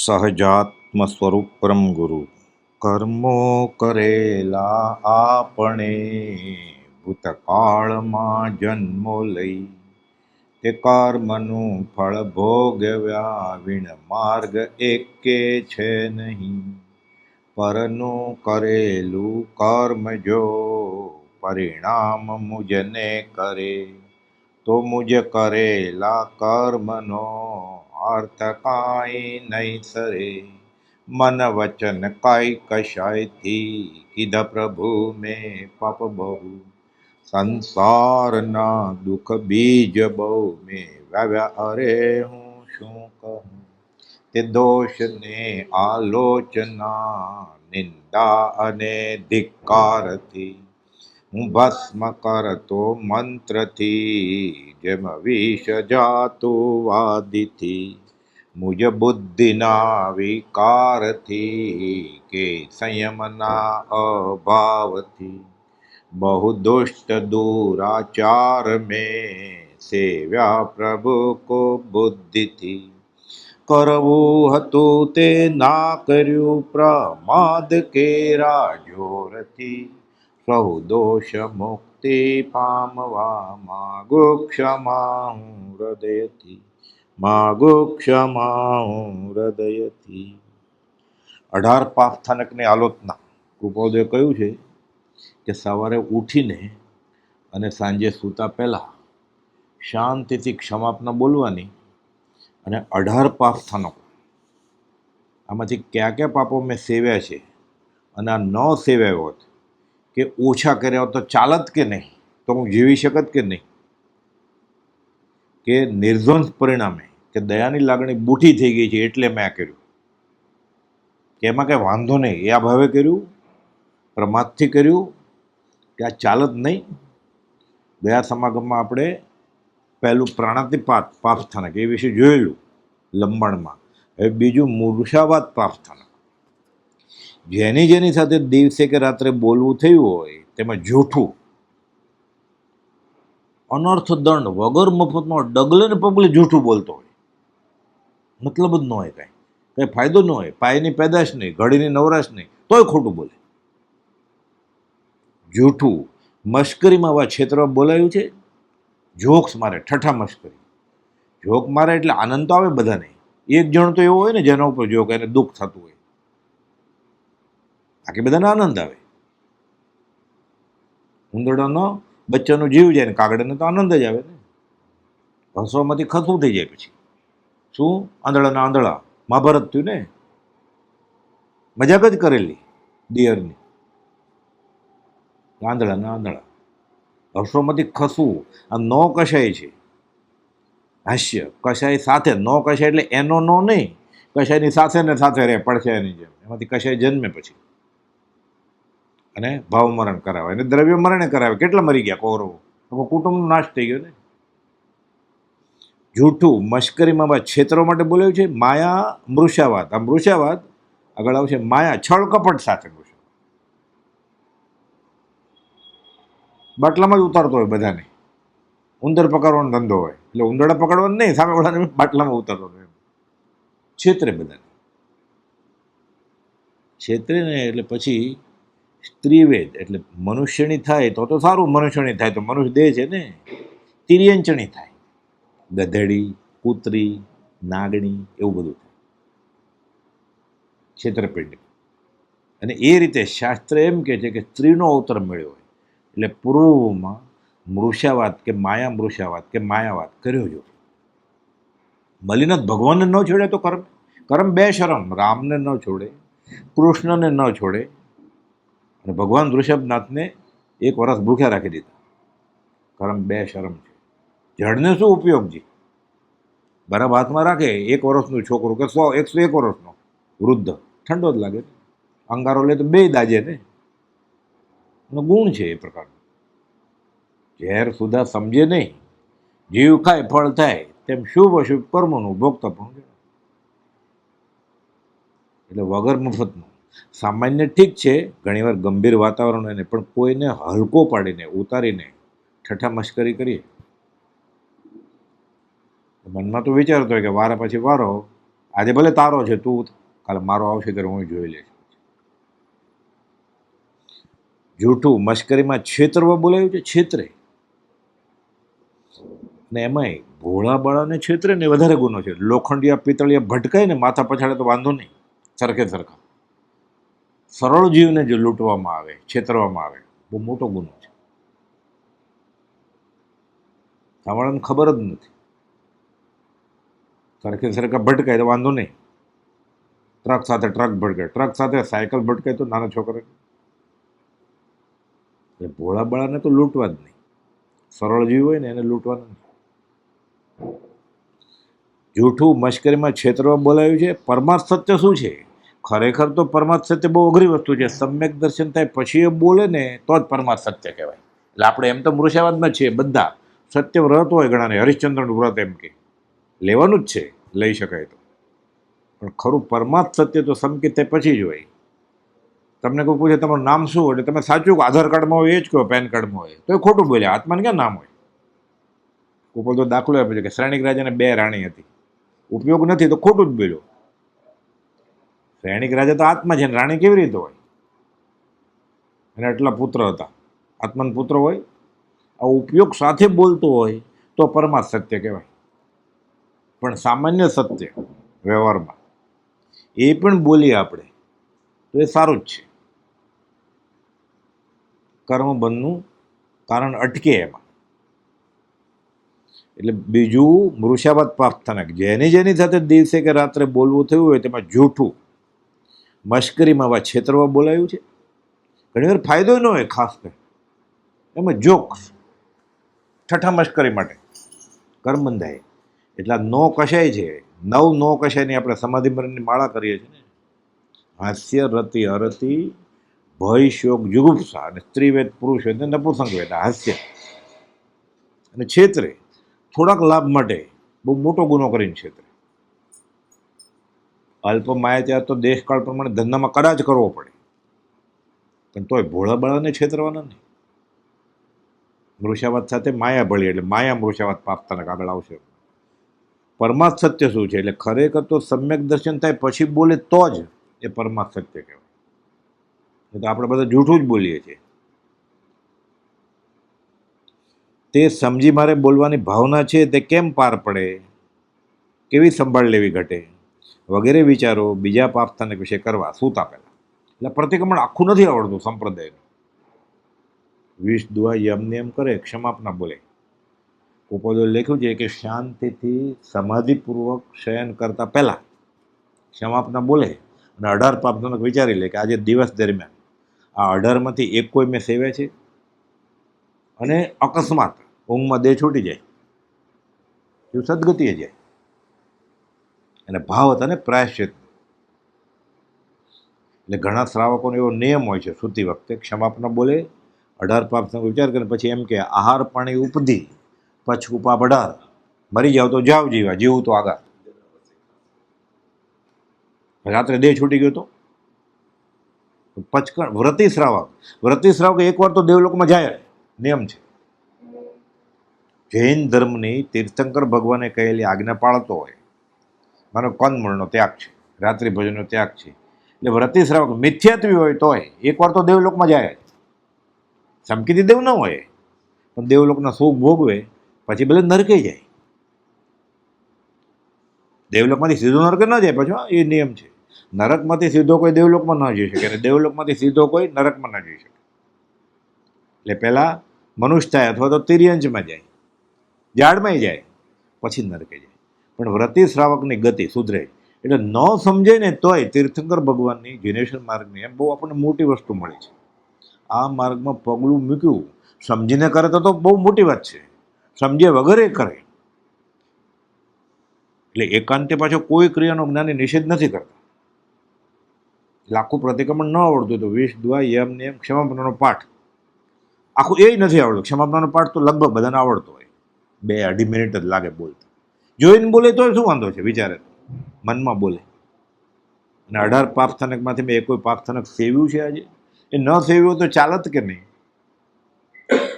સહજાત્મ સ્વરૂપ પરમ ગુરુ કર્મો કરેલા આપણે ભૂતકાળમાં જન્મો લઈ તે કર્મનું ફળ ભોગવ્યા વિણ માર્ગ એકે છે નહીં. પરનું કરેલું કર્મ જો પરિણામ મુજને કરે તો મુજ કરેલા કર્મનો અર્થ કાંઈ નહીં સરે. મન વચન કાંઈ કશાયથી કીધા પ્રભુ મેં પાપ બહુ. સંસારના દુઃખ બીજ બહુ મેં વાવ્યા અરે હું શું કહું. તે દોષને આલોચના નિંદા અને ધિક્કારથી હું ભસ્મ કરતો મંત્રથી જેમ વિષ જાતું વાદીથી. મુજ બુદ્ધિના વિકારથી કે સંયમના અભાવથી બહુ દુષ્ટ દુરાચાર મેં સેવ્યા પ્રભુ કો બુદ્ધિથી. કરવું હતું તે ના કર્યું પ્રમાદ કેરા જોરથી. સહુ દોષ મુક્તિ પામવા માગો ક્ષમા હું હૃદયથી. માગો ક્ષમા હું હૃદયથી. 18 પાપસ્થાનકની આલોચના કૃપાદે કહ્યું છે કે સવારે ઉઠીને અને સાંજે સૂતા પહેલાં શાંતિથી ક્ષમાપના બોલવાની અને 18 પાપસ્થાનકો આમાંથી કયા કયા પાપો મેં સેવ્યા છે અને આ ન સેવ્યા હોત કે ઓછા કર્યા હોત તો ચાલત કે નહીં, તો હું જીવી શકત કે નહીં, કે નિર્દ્વંસ પરિણામે કે દયાની લાગણી બૂઠી થઈ ગઈ છે એટલે મેં આ કર્યું, કે એમાં કંઈ વાંધો નહીં એ આ ભાવે કર્યું, પ્રમાદથી કર્યું, કે આ ચાલત નહીં. ગયા સમાગમમાં આપણે પહેલું પ્રાણાતિપાત પાપસ્થાનક એ વિશે જોયેલું લંબાણમાં. હવે બીજું મૂર્છાવાદ પાપસ્થાનક. જેની જેની સાથે દિવસે કે રાત્રે બોલવું થયું હોય તેમાં જૂઠું અનર્થ દંડ વગર મફતનો ડગલે ને પગલે જૂઠું બોલતો હોય, મતલબ જ ન હોય, કંઈ ફાયદો ન હોય, પાયની પેદાશ નહીં, ઘડીની નવરાશ નહીં, તોય ખોટું બોલે. જૂઠું મશ્કરીમાં આવા ક્ષેત્રમાં બોલાયું છે. જોક્સ મારે, ઠઠ્ઠા મશ્કરી. જોક મારે એટલે આનંદ તો આવે બધાને. એક જણ તો એવો હોય ને જેના ઉપર જોક એને દુઃખ થતું હોય, બાકી બધાને આનંદ આવે. ઉંદરડાનો બચ્ચાનો જીવ જાય ને કાગડાને તો આનંદ જ આવે ને. હસવામાંથી ખસવું થઈ જાય પછી શું આંધળાના આંધળા મહાભારત થયું ને, મજાક જ કરેલી દિયરની. આંધળાના આંધળા હસવામાંથી ખસવું આ નો કશાય છે. હાસ્ય કશાય સાથે નો કશાય એટલે એનો નો નહીં, કશાયની સાથે ને સાથે રહે પડછાયાની જેમ. એમાંથી કશાય જન્મે પછી અને ભાવ મરણ કરાવે અને દ્રવ્ય મરણે કરાવે. કેટલા મરી ગયા કૌરવો, તો કુટુંબનો નાશ થઈ ગયો ને. જૂઠું મશ્કરીમાં ક્ષેત્રો માટે બોલાયું છે. માયા મૃષાવાદ. આ મૃષાવાદ આગળ આવશે. માયા છળ કપટ સાથે મૃષા બાટલામાં જ ઉતારતો હોય બધાને. ઉંદર પકડવાનો ધંધો હોય એટલે ઉંદરડા પકડવાનો નહીં, સામે વાળાને બાટલામાં ઉતારતો હોય. છેતરે બધાને, છેતરે ને એટલે પછી સ્ત્રીવેદ એટલે મનુષ્યની થાય તો સારું. મનુષ્યની થાય તો મનુષ્ય દેહ છે ને, તિર્યંચણી થાય, ગધેડી, કૂતરી, નાગણી એવું બધું થાય, છેતરપિંડી. અને એ રીતે શાસ્ત્ર એમ કહે છે કે સ્ત્રીનો અવતાર મળ્યો હોય એટલે પૂર્વમાં મૃષાવાદ કે માયા મૃષાવાદ કે માયાવાદ કર્યો જો. મલિનત ભગવાનને ન છોડે તો કર્મ કર્મ બે શરમ. રામને ન છોડે, કૃષ્ણને ન છોડે, અને ભગવાન ઋષભનાથને 1 વર્ષ ભૂખ્યા રાખી દીધા. કર્મ બે શરમ છે. જળને શું ઉપયોગજી? બરાબર હાથમાં રાખે 1 વર્ષનું છોકરું કે 101 વર્ષનો વૃદ્ધ, ઠંડો જ લાગે. અંગારો લે તો બે દાજે ને. એનો ગુણ છે એ પ્રકારનો. ઝેર સુધા સમજે નહીં, જીવ ખાય ફળ થાય, તેમ શુભ અશુભ કર્મનું ભોગતા પણ. એટલે વગર મફતનું. સામાન્ય ઠીક છે, ઘણીવાર ગંભીર વાતાવરણ હોય ને, પણ કોઈને હલકો પાડીને ઉતારીને ઠઠ્ઠા મશ્કરી કરીએ. મનમાં તો વિચારતો હોય કે વારા પછી વારો આજે ભલે તારો છે, તું કાલે મારો આવશે ત્યારે હું જોઈ લઈશ. જૂઠું મશ્કરીમાં છેતરવા બોલાયું છે, છેતરે. ને એમાંય ભોળા બાળાને છેતરે ને વધારે ગુનો છે. લોખંડિયા પિત્તળિયા ભટકાય ને માથા પછાડે તો વાંધો નહીં, સરખે સરખા. સરળ જીવને જો લૂંટવામાં આવે, છેતરવામાં આવે, બહુ મોટો ગુનો છે. સાંભળવાને ખબર જ નથી. સરખે સરખા ભટકાય તો વાંધો નહીં. ટ્રક સાથે ટ્રક ભટકાય, ટ્રક સાથે સાયકલ ભટકાય તો નાના છોકરા. એટલે ભોળા બાળાને તો લૂંટવા જ નહીં. સરળ જીવ હોય ને એને લૂંટવાના નહીં. જૂઠું મશ્કરીમાં છેતરવા બોલાયું છે. પરમાર્થ સત્ય શું છે? ખરેખર તો પરમાર્થ સત્ય બહુ અઘરી વસ્તુ છે. સમ્યક દર્શન થાય પછી એ બોલે ને તો જ પરમાર્થ સત્ય કહેવાય. એટલે આપણે એમ તો મૃષાવાદમાં છીએ બધા. સત્ય વ્રત હોય ઘણાને, હરિશ્ચંદ્રનું વ્રત એમ કે લેવાનું જ છે, લઈ શકાય તો. પણ ખરું પરમાર્થ સત્ય તો સંકેત થાય પછી જ હોય. તમને કોઈ પૂછે તમારું નામ શું, એટલે તમે સાચું આધાર કાર્ડમાં હોય એ જ કહો, પેન કાર્ડમાં હોય તો એ ખોટું બોલ્યા. આત્માને ક્યાં નામ હોય? કોઈ તો દાખલો આપે છે કે શ્રેણિક રાજાને 2 રાણી હતી, ઉપયોગ નથી તો ખોટું જ બોલ્યો. શ્રેણિક રાજા તો આત્મા છે, રાણી કેવી રીતે હોય? એને એટલા પુત્ર હતા, આત્માના પુત્ર હોય. આ ઉપયોગ સાથે બોલતો હોય તો પરમાર્થ સત્ય કહેવાય. પણ સામાન્ય સત્ય વ્યવહારમાં એ પણ બોલીએ આપણે તો એ સારું જ છે. કર્મબંધનું કારણ અટકે એમાં. એટલે બીજું મૃષાવાદ પાપથાનક, જેની સાથે દિવસે કે રાત્રે બોલવું થયું હોય તેમાં જૂઠું મશ્કરીમાં છેતરવા બોલાયું છે. ઘણીવાર ફાયદો ન હોય, ખાસ કરીને એમાં જોક્સ ઠઠ્ઠા મશ્કરી માટે કર્મ બંધાય. એટલા નો કશાય છે, 9 નો કશાયની આપણે સમાધિ મરણની માળા કરીએ છીએ ને. હાસ્ય, રતિ, અરતિ, ભય, શોક, જુગુપ્સા અને સ્ત્રીવેદ, પુરુષવેદ ને નપુંસકવેદ. હાસ્ય અને છેતરે થોડાક લાભ માટે બહુ મોટો ગુનો કરીને છેતરે. અલ્પ માયા ત્યાં તો દેશકાળ પ્રમાણે ધંધામાં કદાચ કરવો પડે, પણ તોય ભોળા બાળાને છેતરવાના નહીં. મૃષાવાદ સાથે માયા ભળી એટલે માયા મૃષાવાદ પાપતાને આગળ આવશે. પરમાર્થ સત્ય શું છે? એટલે ખરેખર તો સમ્યક દર્શન થાય પછી બોલે તો જ એ પરમાર્થ સત્ય કહેવાય. તો આપણે બધા જૂઠું જ બોલીએ છીએ. તે સમજી મારે બોલવાની ભાવના છે તે કેમ પાર પડે, કેવી સંભાળ લેવી ઘટે વગેરે વિચારો બીજા પાપસ્થાનક વિશે કરવા સૂતા પહેલા. એટલે પ્રતિક્રમણ આખું નથી આવડતું સંપ્રદાયનું. વિષ દુઆ યમને એમ કરે, ક્ષમાપના બોલે. ઉપોદો લખ્યું છે કે શાંતિથી સમાધિપૂર્વક શયન કરતા પહેલા ક્ષમાપના બોલે અને 18 પાપસ્થાનક વિચારી લે કે આજે દિવસ દરમિયાન આ 18માંથી એક કોઈ મેં સેવ્યા છે, અને અકસ્માત ઊંઘમાં દેહ છૂટી જાય, એ સદગતિએ જાય. અને ભાવ અને પ્રાયશ્ચિત. એટલે ઘણા શ્રાવકોનો એવો નિયમ હોય છે, સૂતી વખતે ક્ષમાપના બોલે, 18 પાપનો વિચાર કરે, પછી એમ કે આહાર પાણી ઉપધી પછ ઉપા 18, મરી જાવ તો જાવ જીવા, જીવું તો આગળ. રાત્રે દેહ છૂટી ગયો તો પચકણ. વ્રતી શ્રાવક એકવાર તો દેવલોકમાં જાય, નિયમ છે. જૈન ધર્મની તીર્થંકર ભગવાને કહેલી આજ્ઞા પાળતો હોય, માનો કંદમૂળનો ત્યાગ છે, રાત્રિ ભોજનનો ત્યાગ છે. એટલે વ્રતી શ્રાવક મિથ્યાત્વી હોય તોય એકવાર તો દેવલોકમાં જાય. સમકીથી દેવ ન હોય પણ દેવલોકના સુખ ભોગવે, પછી ભલે નરકે જાય. દેવલોકમાંથી સીધો નરકે ન જાય પછી, એ નિયમ છે. નરકમાંથી સીધો કોઈ દેવલોકમાં ન જઈ શકે, અને દેવલોકમાંથી સીધો કોઈ નરકમાં ન જઈ શકે. એટલે પહેલાં મનુષ્ય થાય અથવા તો તિર્યંશમાં જાય, ઝાડમાં જાય, પછી નરકે જાય. પણ વ્રતી શ્રાવકની ગતિ સુધરે. એટલે ન સમજે ને તોય તીર્થંકર ભગવાનની જીનેશ્વર માર્ગની એમ બહુ આપણને મોટી વસ્તુ મળી છે. આ માર્ગમાં પગલું મૂક્યું, સમજીને કરે તો બહુ મોટી વાત છે. સમજ્યા વગર એ કરે એટલે એકાંતે પાછો કોઈ ક્રિયાનો જ્ઞાની નિષેધ નથી કરતા. એટલે આખું પ્રતિક્રમણ ન આવડતું તો વિષ દુઆ યમ નિયમ ક્ષમાપનાનો પાઠ આખું એ નથી આવડતું. ક્ષમાપનાનો પાઠ તો લગભગ બધાને આવડતો હોય, 2-2.5 મિનિટ જ લાગે બોલતા. જોઈને બોલે તો શું વાંધો છે? વિચારે મનમાં બોલે. અને 18 પાપસ્થાનકમાંથી મેં કોઈ પાપસ્થાનક સેવ્યું છે આજે? એ ન સેવ્યું તો ચાલત કે નહીં?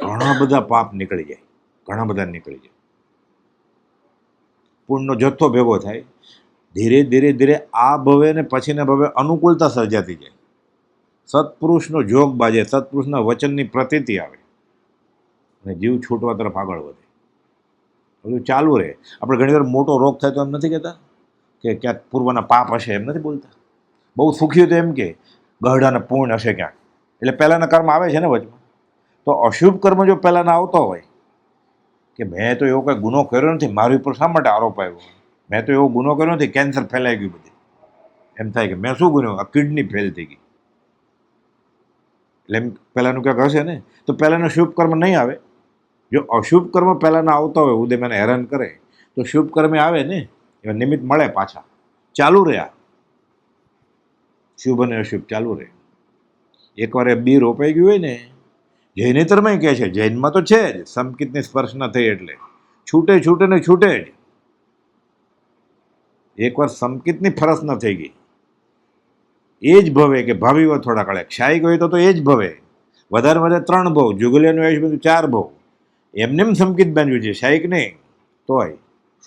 ઘણા બધા પાપ નીકળી જાય, ઘણા બધા નીકળી જાય. પુણ્યનો જથ્થો ભેગો થાય. ધીરે ધીરે ધીરે આ ભવે ને પછીના ભવે અનુકૂળતા સર્જાતી જાય. સત્પુરુષનો જોગ બાજે, સત્પુરુષના વચનની પ્રતીતિ આવે અને જીવ છૂટવા તરફ આગળ વધે. બધું ચાલુ રહે. આપણે ઘણીવાર મોટો રોગ થાય તો એમ નથી કહેતા કે ક્યાંક પૂર્વના પાપ હશે, એમ નથી બોલતા. બહુ સુખી તો એમ કે ગહડાના પૂર્ણ હશે ક્યાંક, એટલે પહેલાંના કર્મ આવે છે ને વચમાં. તો અશુભ કર્મ જો પહેલાંના આવતો હોય કે મેં તો એવો કંઈ ગુનો કર્યો નથી, મારી ઉપર શા માટે આરોપ આવ્યો, મેં તો એવો ગુનો કર્યો નથી, કેન્સર ફેલાઈ ગયું બધે, એમ થાય કે મેં શું ગુનો, આ કિડની ફેલ થઈ ગઈ, એટલે એમ પહેલાંનું ક્યાંક હશે ને. તો પહેલાંનો શુભ કર્મ નહીં આવે. જો અશુભ કર્મ પહેલાંના આવતા હોય, ઉદય મને હેરાન કરે, તો શુભ કર્મે આવે ને, એવા નિમિત્ત મળે પાછા, ચાલુ રહ્યા. શુભ અને અશુભ ચાલુ રહે. એકવાર એ બી રોપાઈ ગયું હોય ને, જૈનેતરમાં કહે છે, જૈનમાં તો છે જ, સમકિતની સ્પર્શ ન થઈ એટલે છૂટે છૂટે ને છૂટે જ. એકવાર સમકિતની ફરસ ન થઈ ગઈ, એ જ ભવે કે ભાવિવ થોડા કાળે ક્ષાયિક હોય તો એ જ ભવે. વધારે વધારે 3 ભવ, જુગલિયાનું આયુષ બધું 4 ભવ. એમને એમ સમકિત બાંધ્યું છે, શાયિક નહીં. તોય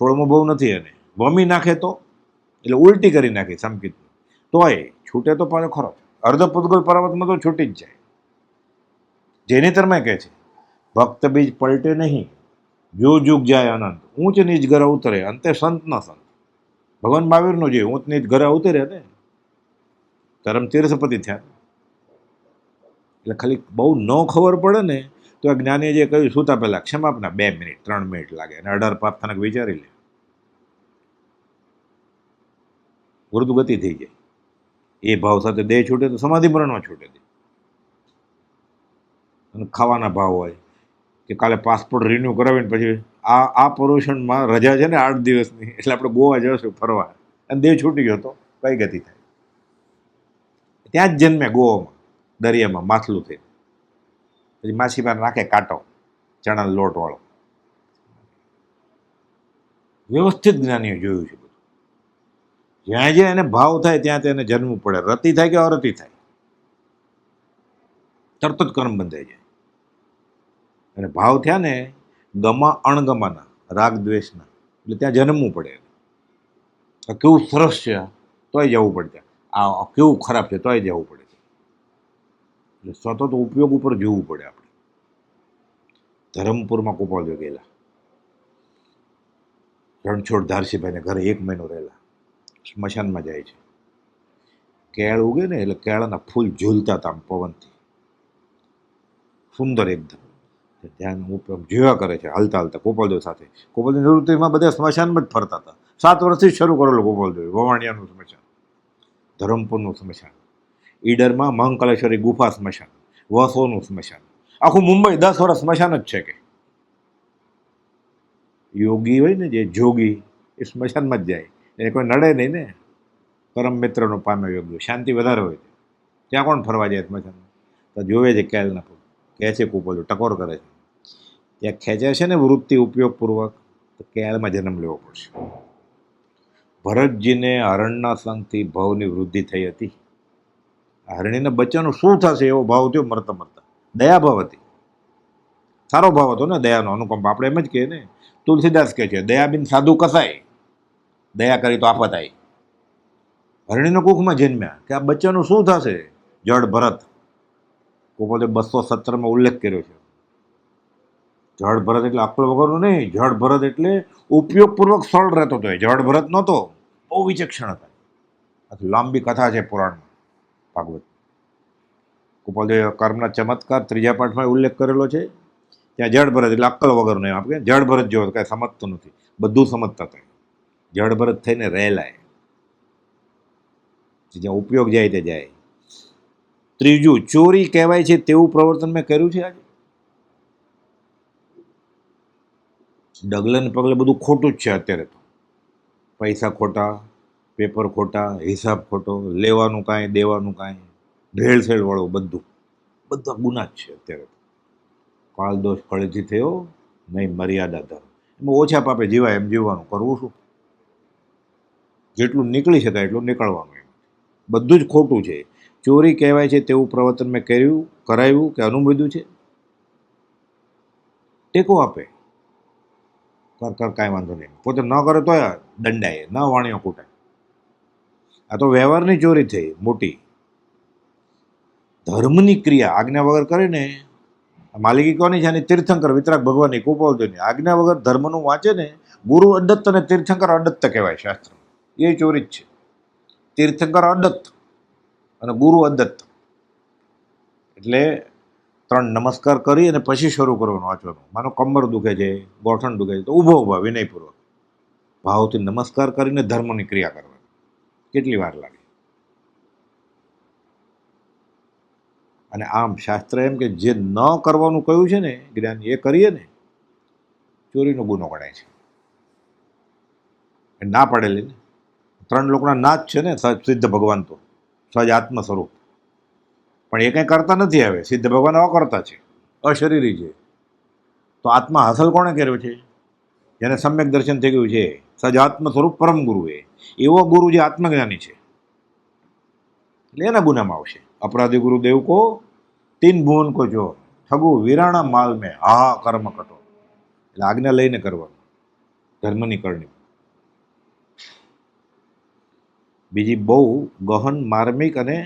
16મો ભવ નથી. એને વમી નાખે તો, એટલે ઉલટી કરી નાખી સમકિત, તોય છૂટે તો પાછો ખરો. અર્ધ પૂતગલ પર્વતમાં તો છૂટી જ જાય. જૈનેતરમાં કહે છે, ભક્ત બીજ પલટે નહીં, જો જુગ જાય અનંત, ઊંચ નીચ ઘરે ઉતરે, અંતે સંત ન સંત. ભગવાન મહાવીરનો જે ઊંચ નીચ ઘરે ઉતરે ને, ધર્મ તીર્થપતિ થયા. એટલે ખાલી બહુ ન ખબર પડે ને તો આ જ્ઞાનીએ જે કહ્યું સુતા પહેલા ક્ષમાપના 2 મિનિટ 3 મિનિટ લાગે અને 18 પાપ થનક વિચારી લે, વૃદ્ધગતિ થઈ જાય. એ ભાવ સાથે દેહ છૂટે તો સમાધિ મરણમાં છૂટે. અને ખાવાના ભાવ હોય કે કાલે પાસપોર્ટ રિન્યૂ કરાવીને પછી આ પર્યુષણમાં રજા છે ને 8 દિવસની, એટલે આપણે ગોવા જશું ફરવા, અને દેહ છૂટી ગયો તો કઈ ગતિ થાય. ત્યાં જ જન્મે ગોવામાં, દરિયામાં માછલું થઈ, પછી માછીમાર નાખે કાંટો ચણા લોટ વાળો. વ્યવસ્થિત જ્ઞાનીઓ જોયું છે બધું. જ્યાં જ્યાં એને ભાવ થાય ત્યાં તેને જન્મવું પડે. રતિ થાય કે અરતિ થાય, તરત જ કર્મ બંધાઈ જાય. અને ભાવ થયા ને ગમા અણગમાના, રાગ દ્વેષના, એટલે ત્યાં જન્મવું પડે. કેવું સરસ છે તોય જવું પડે, આ કેવું ખરાબ છે તોય જવું પડે. એટલે સતત ઉપયોગ ઉપર જોવું પડે આપણે. ધરમપુરમાં ગોપાલદેવ ગયેલા, રણછોડ ધારસીભાઈને ઘરે 1 મહિનો રહેલા. સ્મશાનમાં જાય છે, કેળ ઉગે ને એટલે કેળાના ફૂલ ઝૂલતા હતા આમ પવનથી, સુંદર એકદમ. ધ્યાન જોયા કરે છે હાલતા હાલતા ગોપાલદેવ સાથે. ગોપાલદેવ નિવૃત્તિમાં બધા સ્મશાનમાં જ ફરતા હતા. 7 વર્ષથી જ શરૂ કરેલું ગોપાલદેવ. વવાણિયાનું સ્મશાન, ધરમપુરનું સ્મશાન, ઈડરમાં મહાકાલેશ્વરી ગુફા સ્મશાન, વસોનું સ્મશાન, આખું મુંબઈ 10 વર્ષ સ્મશાન જ છે. કે યોગી હોય ને જે જોગી, એ સ્મશાનમાં જ જાય, એને કોઈ નડે નહીં ને. પરમ મિત્રનો પામ્યો યોગી, શાંતિ વધારે હોય. ત્યાં કોણ ફરવા જાય સ્મશાનમાં? તો જોવે છે કેળના ફૂલ, કહે છે કુપોલ ટકોર કરે છે, ત્યાં ખેંચે છે ને વૃત્તિ ઉપયોગપૂર્વક, તો કેળમાં જન્મ લેવો પડશે. ભરતજીને હરણના સંગથી ભાવની વૃદ્ધિ થઈ હતી. હરણીના બચ્ચાનું શું થશે એવો ભાવ થયો મરતા મરતા. દયા ભાવ હતી, સારો ભાવ હતો ને, દયાનો અનુકંપ. આપણે એમ જ કહીએ ને, તુલસીદાસ કહે છે, દયાબિન સાધુ કસાય, દયા કરી તો આફત આવી. હરણીનો કુખમાં જન્મ્યા કે આ બચ્ચાનું શું થશે. જડ ભરત, ગોપાલદેવ 217માં ઉલ્લેખ કર્યો છે. જળ ભરત એટલે અક્કલ વગરનું નહીં, જળ ભરત એટલે ઉપયોગપૂર્વક સરળ રહેતો હતો. જળ ભરત નહોતો, બહુ વિચક્ષણ હતા. લાંબી કથા છે પુરાણમાં, ભાગવત. ગોપાલદેવ કર્મના ચમત્કાર 3જા પાઠમાં ઉલ્લેખ કરેલો છે. ત્યાં જળ ભરત એટલે અક્કલ વગરનું, એમ આપણે જળ ભરત જેવો કાંઈ સમજતું નથી, બધું સમજતા હતા. જળ ભરત થઈને રહેલા, જ્યાં ઉપયોગ જાય તે જાય. 3જું, ચોરી કહેવાય છે તેવું પ્રવર્તન મેં કર્યું છે. આજે ડગલે ને પગલે બધું ખોટું જ છે અત્યારે તો. પૈસા ખોટા, પેપર ખોટા, હિસાબ ખોટો, લેવાનું કાંઈ દેવાનું કાંઈ, ભેળસેળ વાળું બધું, બધા ગુના જ છે અત્યારે. કાળ દોષ ફળેથી થયો નહીં મર્યાદા ધર્મ. એમાં ઓછા પાપે જીવાય એમ જીવવાનું, કરવું શું? જેટલું નીકળી શકાય એટલું નીકળવાનું. એમ બધું જ ખોટું છે. ચોરી કહેવાય છે તેવું પ્રવર્તન મેં કર્યું, કરાવ્યું કે અનુભવ્યું છે. ટેકો આપે, કર કાંઈ વાંધો નહીં, પોતે ન કરે તોય દંડાય, ન વાણીઓ કૂટાય. આ તો વ્યવહારની ચોરી થઈ મોટી. ધર્મની ક્રિયા આજ્ઞા વગર કરીને માલિકી કોની છે? અને તીર્થંકર વિતરાગ ભગવાનની કૃપાવતીની આજ્ઞા વગર ધર્મનું વાંચે ને, ગુરુ અદત્ત અને તીર્થંકર અદત્ત કહેવાય શાસ્ત્ર. એ ચોરી જ છે. તીર્થંકર અદત્ત અને ગુરુ અદત્ત. એટલે 3 નમસ્કાર કરી અને પછી શરૂ કરવાનું વાંચવાનું. માનો કમર દુખે છે, ગોઠણ દુખે છે, તો ઊભો ઊભા વિનયપૂર્વક ભાવથી નમસ્કાર કરીને ધર્મની ક્રિયા કરવાની. કેટલી વાર લાગે? અને આમ શાસ્ત્ર એમ કે જે ન કરવાનું કહ્યું છે ને જ્ઞાન, એ કરીએ ને ચોરીનો ગુનો ગણાય છે. એ ના પાડેલી ને 3 લોકોના ના જ છે ને સિદ્ધ ભગવાન તો સહજ આત્મ સ્વરૂપ. પણ એ કંઈ કરતા નથી. હવે સિદ્ધ ભગવાન અકર્તા છે, અશરીરી છે. તો આત્મા હાંસલ કોણે કર્યો છે? જેને સમ્યક દર્શન થઈ ગયું છે, સજાત્મ સ્વરૂપ પરમ ગુરુ. એવો ગુરુ જે આત્મજ્ઞાની છે, એટલે એના ગુનામાં આવશે. અપરાધી ગુરુદેવ કો 3 ભુવન કો જો ઠગુ વીરાણા માલ મેં હા કર્મ કટો. એટલે આજ્ઞા લઈને કરવાનું ધર્મની કરણી. બીજી બહુ ગહન માર્મિક અને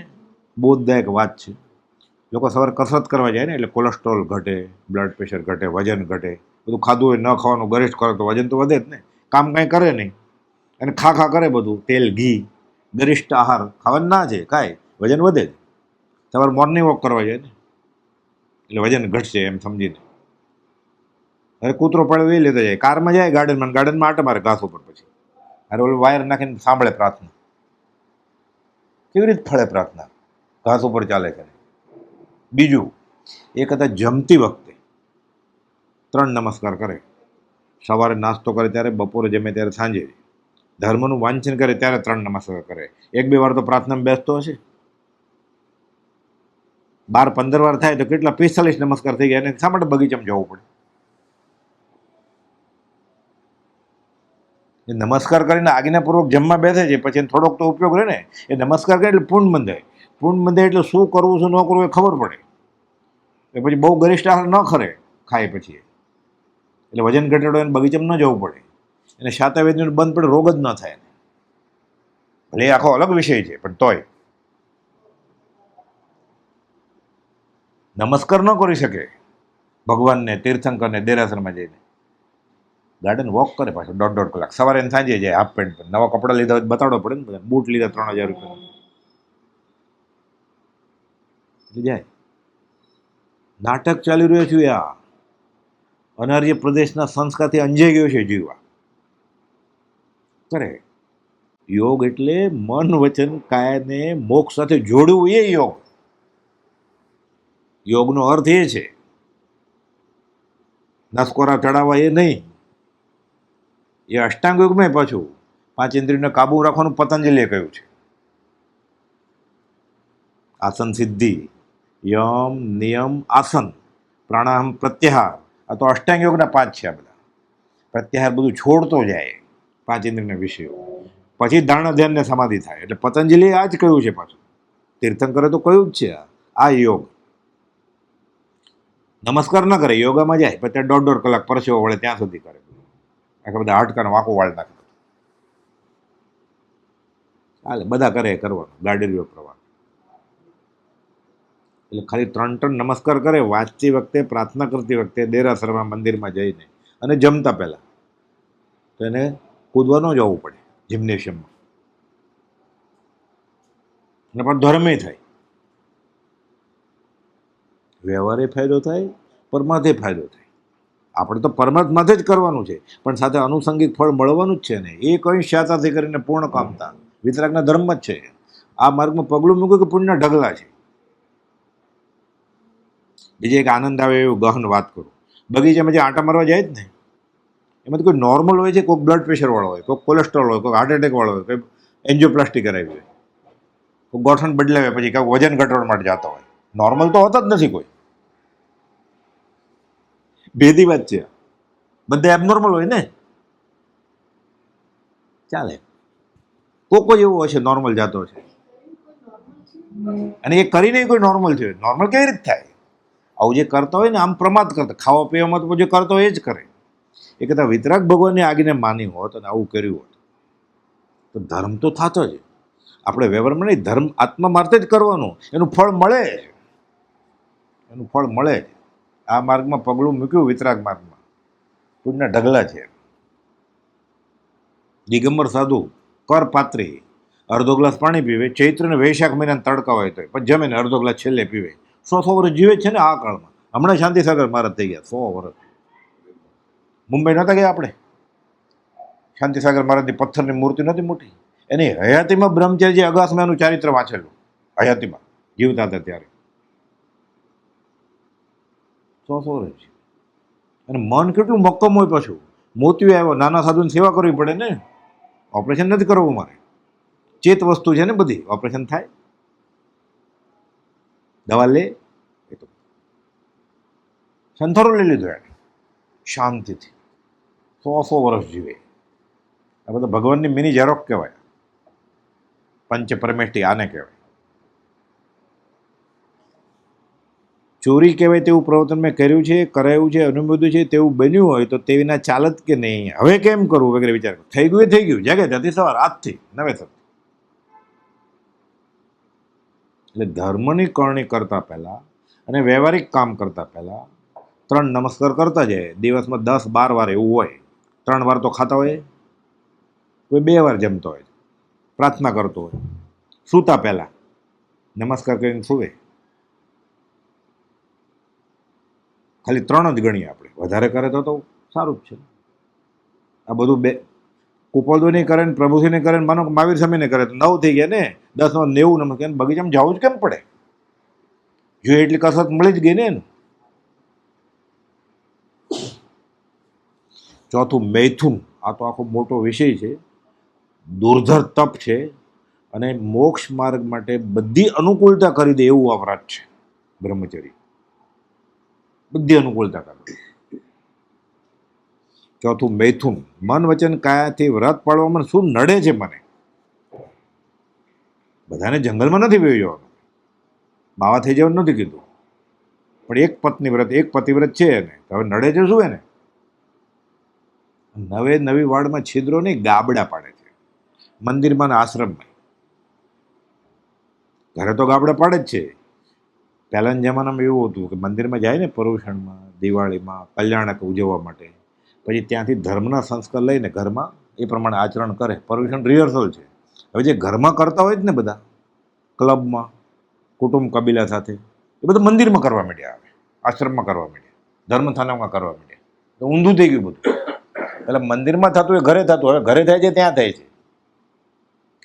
બોધદાયક વાત છે. લોકો સવારે કસરત કરવા જાય ને એટલે કોલેસ્ટ્રોલ ઘટે, બ્લડ પ્રેશર ઘટે, વજન ઘટે. બધું ખાધું હોય ન ખાવાનું ગરિષ્ઠ કરે તો વજન તો વધે જ ને. કામ કાંઈ કરે નહીં અને ખા કરે બધું તેલ ઘી, ગરિષ્ઠ આહાર ખાવાનું ના છે, કાંઈ વજન વધે જ. સવારે મોર્નિંગ વોક કરવા જાય ને એટલે વજન ઘટશે એમ સમજીને. અરે કૂતરો પડ્યો એ લેતા જાય, કારમાં જાય ગાર્ડનમાં આટો મારે ઘાસ ઉપર. પછી અરે ઓલું વાયર નાખીને સાંભળે પ્રાર્થના. કેવી રીતે ફળે પ્રાર્થના? ઘાસ ઉપર ચાલે છે. બીજું, એ કદાચ જમતી વખતે 3 નમસ્કાર કરે. સવારે નાસ્તો કરે ત્યારે, બપોરે જમે ત્યારે, સાંજે ધર્મનું વાંચન કરે ત્યારે 3 નમસ્કાર કરે. 1-2 વાર તો પ્રાર્થનામાં બેસતો હશે. 12-15 વાર થાય તો કેટલા 45 નમસ્કાર થઈ ગયા. અને શા માટે બગીચામાં જવું પડે? એ નમસ્કાર કરીને આજ્ઞાપૂર્વક જમવા બેસે છે, પછી થોડોક તો ઉપયોગ રહે ને. એ નમસ્કાર કરે એટલે પૂર્ણ બંધાય. પૂર્ણ બંધાય એટલે શું કરવું, શું ન કરવું એ ખબર પડે. એ પછી બહુ ગરિષ્ઠ આહાર ન ખાય પછી, એટલે વજન ઘટાડો એને બગીચામાં ન જવું પડે. એને શાતાવેદનું બંધ પડે, રોગ જ ન થાય. ભલે એ આખો અલગ વિષય છે, પણ તોય નમસ્કાર ન કરી શકે ભગવાનને, તીર્થંકરને, દેરાસરમાં જઈને. ગાર્ડન વોક કરે પાછો 1.5 કલાક. સવારે એને સાંજે જાય હાફ પેન્ટ પર. નવા કપડાં લીધા હોય બતાડો પડે ને. બધા બૂટ લીધા 3000 રૂપિયા જાય. નાટક ચાલી રહ્યું છે. આ અનાર્ય પ્રદેશના સંસ્કારથી અંજાઈ ગયો છે જીવવા કરે. યોગ એટલે મન વચન કાયાને મોક્ષ સાથે જોડવું. એ યોગ. યોગનો અર્થ એ છે નસકોરા ચડાવવા એ નહીં. એ અષ્ટાંગ યોગમાં પાછું 5 ઇન્દ્રિયોને કાબુ રાખવાનું પતંજલિએ કહ્યું છે. આસન સિદ્ધિ, યમ નિયમ આસન, પ્રાણાયામ પ્રત્યાહાર. આ તો અષ્ટાંગ યોગના 5 છે. આ બધા પ્રત્યાહાર બધું છોડતો જાય 5 ઇન્દ્રિયના વિષયો. પછી ધારણા ધ્યાન ને સમાધિ થાય. એટલે પતંજલિએ આ જ કહ્યું છે. પાછું તીર્થંકરે તો કહ્યું જ છે આ યોગ. નમસ્કાર ન કરે, યોગામાં જાય પછી 1.5 કલાક પરસેવો વળે ત્યાં સુધી કરે. આખા બધા હાડકાને વાંકો વાળ નાખે. ચાલે, બધા કરે કરવાનું ગાડીનો પ્રવાહ. એટલે ખાલી 3 નમસ્કાર કરે વાંચતી વખતે, પ્રાર્થના કરતી વખતે, દેરાસરમાં મંદિરમાં જઈને અને જમતા પહેલા. તો એને કૂદવા ન જવું પડે જિમ્નેશિયમમાં. અને પણ ધર્મે થાય, વ્યવહારે ફાયદો થાય, પરમાર્થે ફાયદો થાય. આપણે તો પરમાર્થ માટે જ કરવાનું છે, પણ સાથે અનુસંગિક ફળ મળવાનું જ છે ને. એ કઈ શાતાથી કરીને પૂર્ણ કામતા વિતરાગના ધર્મ જ છે. આ માર્ગમાં પગલું મૂક્યું કે પુણ્યના ઢગલા છે. બીજી એક આનંદ આવે એવું ગહન વાત કરું. બગીચામાં જે આંટા મારવા જાય જ ને, એમાં કોઈ નોર્મલ હોય છે, કોઈ બ્લડ પ્રેશર વાળો હોય, કોઈ કોલેસ્ટ્રોલ હોય, કોઈ હાર્ટ એટેક વાળો હોય, કોઈ એન્જિયોપ્લાસ્ટી કરાવી હોય, કોઈ ગોઠણ બદલાવે પછી કાંઈક વજન ઘટાડવા માટે જતો હોય. નોર્મલ તો હોતા જ નથી કોઈ. ભેદી વાત છે. બધા એબનોર્મલ હોય ને. ચાલે, કોઈ એવો હશે નોર્મલ જાતો છે, અને એ કરીને કોઈ નોર્મલ છે. નોર્મલ કેવી રીતે થાય? આવું જે કરતા હોય ને, આમ પ્રમાદ કરતા, ખાવા પીવામાં તો જે કરતો હોય એ જ કરે. એ કદાચ વિતરાગ ભગવાનની આજ્ઞા માની હોત અને આવું કર્યું હોત તો ધર્મ તો થતો જ. આપણે વ્યવહારમાં નહીં, ધર્મ આત્મા માર્થે જ કરવાનું, એનું ફળ મળે જ, એનું ફળ મળે જ. આ માર્ગમાં પગલું મૂક્યું વિતરાગ માર્ગમાં, પુણ્યના ઢગલા છે. દિગંબર સાધુ કર પાત્રી અડધો ગ્લાસ પાણી પીવે, ચૈત્ર ને વૈશાખ મહિનાના તડકા હોય તો પણ જમે ને અડધો ગ્લાસ છેલ્લે પીવે. 100 વર્ષ જીવે છે ને આ કાળમાં. હમણાં શાંતિસાગર મહારાજ થઈ ગયા 100 વર્ષ. મુંબઈ નહોતા ગયા આપણે? શાંતિસાગર મહારાજની પથ્થરની મૂર્તિ નથી મોટી, એની હયાતીમાં બ્રહ્મચર્ય અગાસમાં એનું ચારિત્ર વાંચેલું, હયાતીમાં જીવતા હતા ત્યારે. 100 વર્ષ. અને મન કેટલું મક્કમ હોય. પાછું મોતિયો આવ્યો, નાના સાધુની સેવા કરવી પડે ને, ઓપરેશન નથી કરવું મારે, ચેત વસ્તુ છે ને બધી, ઓપરેશન થાય, દવા લે, એ તો સંથારો લઈ લીધો એને શાંતિથી. 100 વર્ષ જીવે. આ બધા ભગવાનની મિની ઝેરોક કહેવાય, પંચ પરમેષ્ટિ આને કહેવાય. ચોરી કહેવાય તેવું પ્રવર્તન મેં કર્યું છે, કરાયું છે, અનુભવ્યું છે, તેવું બન્યું હોય તો તે વિના ચાલત કે નહીં, હવે કેમ કરવું વગેરે વિચાર. થઈ ગયું થઈ ગયું, જાગે ત્યાંથી સવાર આજથી નવેસર. એટલે ધર્મની કરણી કરતા પહેલા અને વ્યવહારિક કામ કરતા પહેલા 3 નમસ્કાર કરતા જાય. દિવસમાં 10-12 વાર એવું હોય. 3 વાર તો ખાતા હોય, કોઈ 2 વાર જમતો હોય, પ્રાર્થના કરતો હોય, સૂતા પહેલા નમસ્કાર કરીને સૂવે. ખાલી 3 જ ગણીએ આપણે, વધારે કરે તો સારું જ છે. આ બધું કુપોલદોની કરે ને પ્રભુસિંહને કરે ને માનો મહાવીર સ્વામીને કરે તો 9 થઈ ગયા ને. 10 માં 90 નમસ્કાર. બગીચામાં જવું જ કેમ પડે? જો એટલી કસરત મળી જ ગઈ ને એનું. ચોથું મૈથુન. આ તો આખો મોટો વિષય છે, દુર્ધર તપ છે, અને મોક્ષ માર્ગ માટે બધી અનુકૂળતા કરી દે એવું આ વ્રત છે બ્રહ્મચર્ય. બધી અનુકૂળતા કરે. ચોથું મૈથુન. મન વચન કાયાથી વ્રત પાળવામાં શું નડે છે મને? બધાને જંગલમાં નથી વહી જવાનું, બાવા થઈ જવાનું નથી કીધું, પણ એક પત્ની વ્રત, એક પતિવ્રત છે એને હવે નડે છે શું? એને નવી વાડમાં છિદ્રો નહીં, ગાબડા પાડે છે. મંદિરમાં ને આશ્રમમાં. ઘરે તો ગાબડા પાડે જ છે. પહેલાના જમાનામાં એવું હતું કે મંદિરમાં જાય ને પર્યુષણમાં, દિવાળીમાં, કલ્યાણક ઉજવવા માટે, પછી ત્યાંથી ધર્મના સંસ્કાર લઈને ઘરમાં એ પ્રમાણે આચરણ કરે. પર્યુષણ રિહર્સલ છે. હવે જે ઘરમાં કરતા હોય જ ને બધા, ક્લબમાં, કુટુંબ કબીલા સાથે, એ બધું મંદિરમાં કરવા માંડ્યા, આવે આશ્રમમાં કરવા માંડ્યા, ધર્મસ્થાનકમાં કરવા માંડ્યા. તો ઊંધું થઈ ગયું બધું. એટલે મંદિરમાં થતું એ ઘરે થતું, હવે ઘરે થાય છે ત્યાં થાય છે.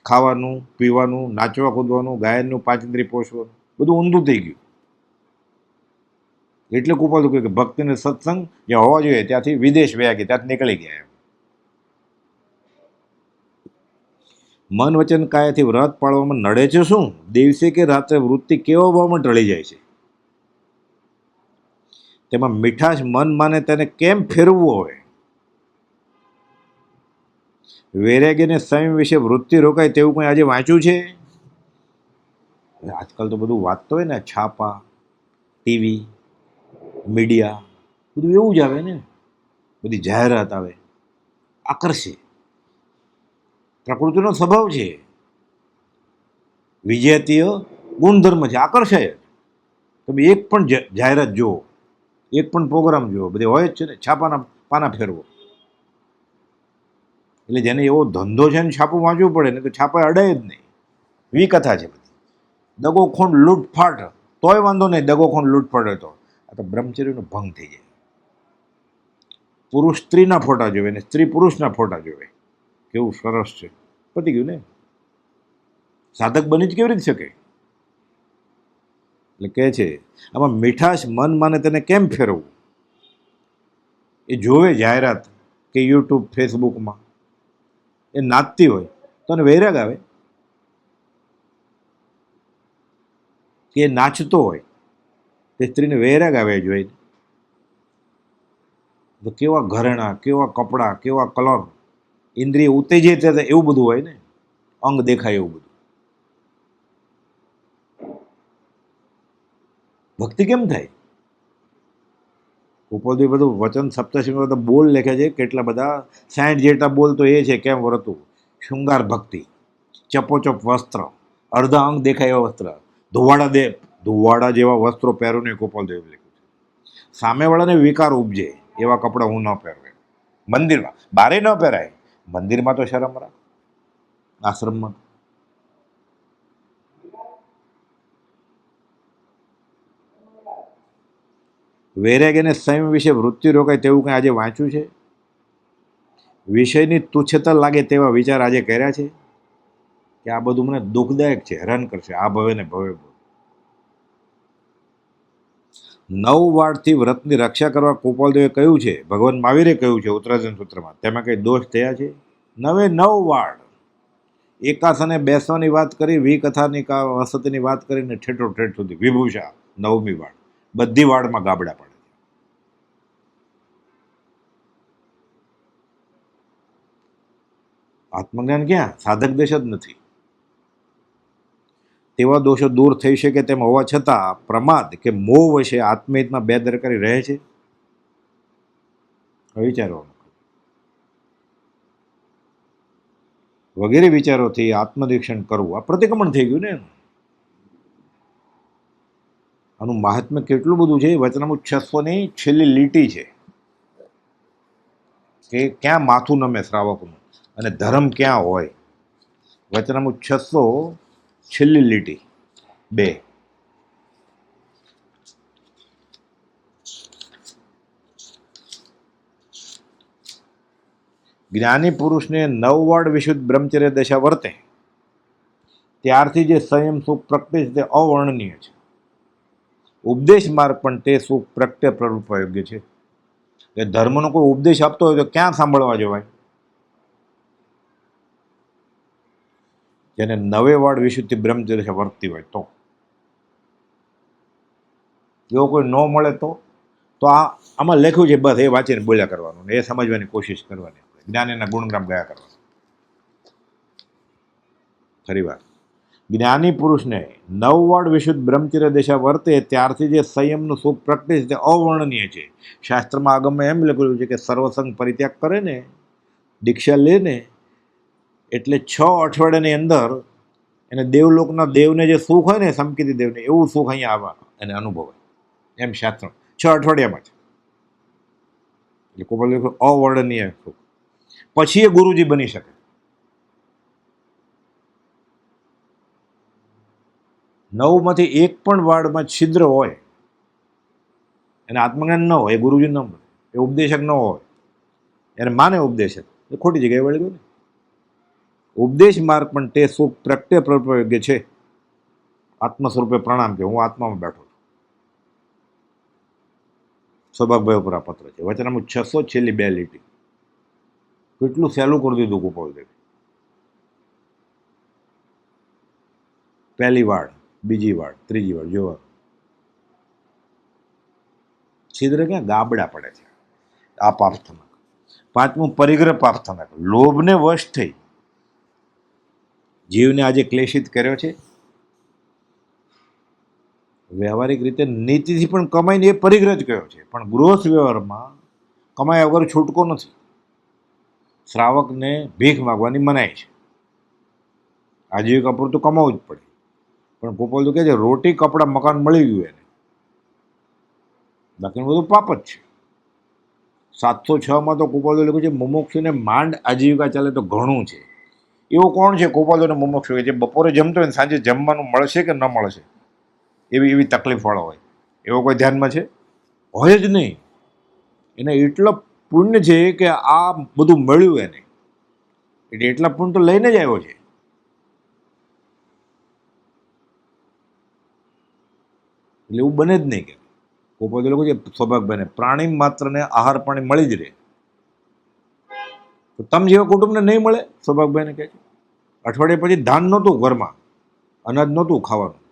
ખાવાનું, પીવાનું, નાચવા કૂદવાનું, ગાયનનું 5 ઇન્દ્રિય પોષવાનું, બધું ઊંધું થઈ ગયું. એટલે કુપાલું કહ્યું કે ભક્તિને સત્સંગ જ્યાં હોવા જોઈએ ત્યાંથી વિદેશ વયા ગયા, ત્યાંથી નીકળી ગયા એમ. મન વચન કાયાથી વ્રત પાળવામાં નડે છે શું? દિવસે કે રાત્રે વૃત્તિ કેવા ભાવમાં ટળી જાય છે, તેમાં મીઠાશ મન માને તેને કેમ ફેરવવું હોય? વૈરાગ્યને સંયમ વિશે વૃત્તિ રોકાય તેવું કંઈ આજે વાંચ્યું છે? આજકાલ તો બધું વાંચતો હોય ને, છાપા, ટીવી, મીડિયા, બધું એવું જ આવે ને. બધી જાહેરાત આવે, આકર્ષે. પ્રકૃતિનો સ્વભાવ છે, વિજેતીય ગુણધર્મ છે, આકર્ષાય. તમે એક પણ જાહેરાત જુઓ, એક પણ પ્રોગ્રામ જુઓ, બધે હોય જ છે ને, છાપાના પાના ફેરવો. એટલે જેને એવો ધંધો છે ને છાપું વાંચવું પડે ને, તો છાપા અડાય જ નહીં. વિકથા છે બધી, દગો ખૂંડ લૂંટફાટ, તોય વાંધો નહીં, દગો ખૂંડ લૂંટફાટ હોય તો. આ તો બ્રહ્મચર્યનો ભંગ થઈ જાય. પુરુષ સ્ત્રીના ફોટા જોવે ને સ્ત્રી પુરુષના ફોટા જોવે, કેવું સરસ છે, પતી ગયું ને. સાધક બની જ કેવી રીતે શકે? એટલે કહે છે આમાં મીઠાશ મન માને તેને કેમ ફેરવવું? એ જોવે જાહેરાત કે યુટ્યુબ, ફેસબુકમાં, એ નાચતી હોય તો એને વૈરાગ આવે. કે એ નાચતો હોય તે સ્ત્રીને વૈરાગ આવે જોઈને. તો કેવા ઘરેણા, કેવા કપડાં, કેવા કલર, ઇન્દ્રિય ઉત્તેજિત એવું બધું હોય ને, અંગ દેખાય એવું બધું. ભક્તિ કેમ થાય? ઉપરથી બધું વચન સપ્તશીમાં બધા બોલ લખે છે, કેટલા બધા 60 જેટલા બોલ તો એ છે કેમ વર્તું. શૃંગાર ભક્તિ, ચપોચપ વસ્ત્ર, અર્ધા અંગ દેખાય એવા વસ્ત્ર, ધુવાડા જેવા વસ્ત્રો પહેરું નહીં, ગોપાલદેવ લખ્યું છે. સામેવાળાને વિકાર ઉપજે એવા કપડાં હું ન પહેરું. મંદિરમાં બારે ન પહેરાય, મંદિરમાં તો શરમ રાખ, આશ્રમમાં. વૈરાગ્ય અને સંયમ વિશે વૃત્તિ રોકાય તેવું કંઈ આજે વાંચ્યું છે? વિષયની તુચ્છતા લાગે તેવા વિચાર આજે કર્યા છે કે આ બધું મને દુઃખદાયક છે, હેરાન કરશે આ ભવે ને ભવે. 9 વાળથી વ્રતની રક્ષા કરવા ગોપાલદેવે કહ્યું છે, ભગવાન મહાવીરે કહ્યું છે ઉત્તરાધન સૂત્રમાં. તેમાં કંઈ દોષ થયા છે? 9 વાળ. એકાસને બેસવાની વાત કરી, વિકથાની વસતિની વાત કરીને ઠેઠો ઠેઠ સુધી વિભૂષા 9મી વાળ. બધી વાળમાં ગાબડા પડે. આત્મજ્ઞાન ક્યાં? સાધક દેશ જ નથી. તેવા દોષો દૂર થઈ શકે તેમ હોવા છતાં પ્રમાદ કે મોહ વશે આત્મહિતમાં બેદરકારી રહે છે. વિચારવાનું વગેરે વિચારોથી આત્મનિરીક્ષણ કરવું આ પ્રતિક્રમણ થઈ ગયું ને. આનું મહાત્મ્ય કેટલું બધું છે. વચનામૃત 600ની છેલ્લી લીટી છે કે ક્યાં માથું નમે શ્રાવકનું અને ધર્મ ક્યાં હોય. વચનામૃત 600 છેલ્લી લીટી 2. જ્ઞાની પુરુષને 9 વાળ વિશુદ્ધ બ્રહ્મચર્ય દશા વર્તે ત્યારથી જે સંયમ સુખ પ્રગટે છે તે અવર્ણનીય છે. ઉપદેશ માર્ગ પણ તે સુખ પ્રગટે પ્રરૂપવા યોગ્ય છે. એ ધર્મનો કોઈ ઉપદેશ આપતો હોય તો ક્યાં સાંભળવા જવાય? જેને 9 વાળ વિશુદ્ધ બ્રહ્મચર્ય દશા વર્તતી હોય તો. જો કોઈ ન મળે તો આમાં લખ્યું છે બસ એ વાંચીને બોલ્યા કરવાનું, એ સમજવાની કોશિશ કરવાની, જ્ઞાનીના ગુણગાન ગયા કરવાનું. ફરી વાર, જ્ઞાની પુરુષને 9 વાળ વિશુદ્ધ બ્રહ્મચર્ય દશા વર્તે ત્યારથી જે સંયમનું સુખ પ્રગટે છે તે અવર્ણનીય છે. શાસ્ત્રમાં આગમમાં એમ લખેલું છે કે સર્વસંગ પરિત્યાગ કરે ને, દીક્ષા લે ને, એટલે 6 અઠવાડિયાની અંદર એને દેવલોકના દેવને જે સુખ હોય ને, સમકીતી દેવને, એવું સુખ અહીંયા આવવા એને અનુભવાય એમ શાસ્ત્ર 6 અઠવાડિયામાં છે. એટલે કોઈ અવર્ણનીય સુખ. પછી એ ગુરુજી બની શકે. 9માંથી એક પણ વાળમાં છિદ્ર હોય, એને આત્મજ્ઞાન ન હોય, એ ગુરુજી ન મળે, એ ઉપદેશક ન હોય, એને માને ઉપદેશક, એ ખોટી જગ્યાએ વળી ગયું ને. ઉપદેશ માર્ગ પણ તે સુખ પ્રગટે પ્રરૂપવા યોગ્ય છે. આત્મ સ્વરૂપે પ્રણામ કે હું આત્મામાં બેઠો છું. સૌભાગભાઈ ઉપર આ પત્ર છે. વચનામૃત 600 છેલ્લી 2 લીટી. કેટલું સહેલું કરી દીધું ગોપાલદેવ. પહેલી વાળ, બીજી વાળ, ત્રીજી વાળ જોવા છિદ્ર ક્યાં? ગાબડા પડે છે. આ પાર્થના. 5મું પરિગ્રહ પાર્થના. લોભને વશ થઈ જીવને આજે ક્લેશિત કર્યો છે. વ્યવહારિક રીતે નીતિથી પણ કમાઈને એ પરિગ્રહ જ કયો છે, પણ ગૃહસ્થ વ્યવહારમાં કમાયા વગર છૂટકો નથી. શ્રાવકને ભીખ માગવાની મનાય છે. આજીવિકા પૂરતું કમાવું જ પડે. પણ ગોપાલ તો કહે છે રોટી કપડાં મકાન મળી ગયું એને, બાકીનું બધું પાપ જ છે. 706માં તો ગોપાલ લખ્યું છે મુમુક્ષુને માંડ આજીવિકા ચાલે તો ઘણું છે. એવું કોણ છે ગોપાલને મુમુક્ષુ કે જે બપોરે જમતો હોય ને સાંજે જમવાનું મળશે કે ન મળશે એવી તકલીફવાળો હોય? એવો કોઈ ધ્યાનમાં છે? હોય જ નહીં. એને એટલો પુણ્ય છે કે આ બધું મળ્યું એને, એટલે એટલા પુણ્ય તો લઈને જ આવ્યો છે. એટલે એવું બને જ નહીં કે ગોપાલ લોકો છે સ્વભાગ બને પ્રાણી માત્રને આહાર પાણી મળી જ રહે. તો તમ જેવા કુટુંબને નહીં મળે. સૌભાગભાઈને કહે છે અઠવાડિયા પછી ધાન નહોતું ઘરમાં, અનાજ નહોતું ખાવાનું,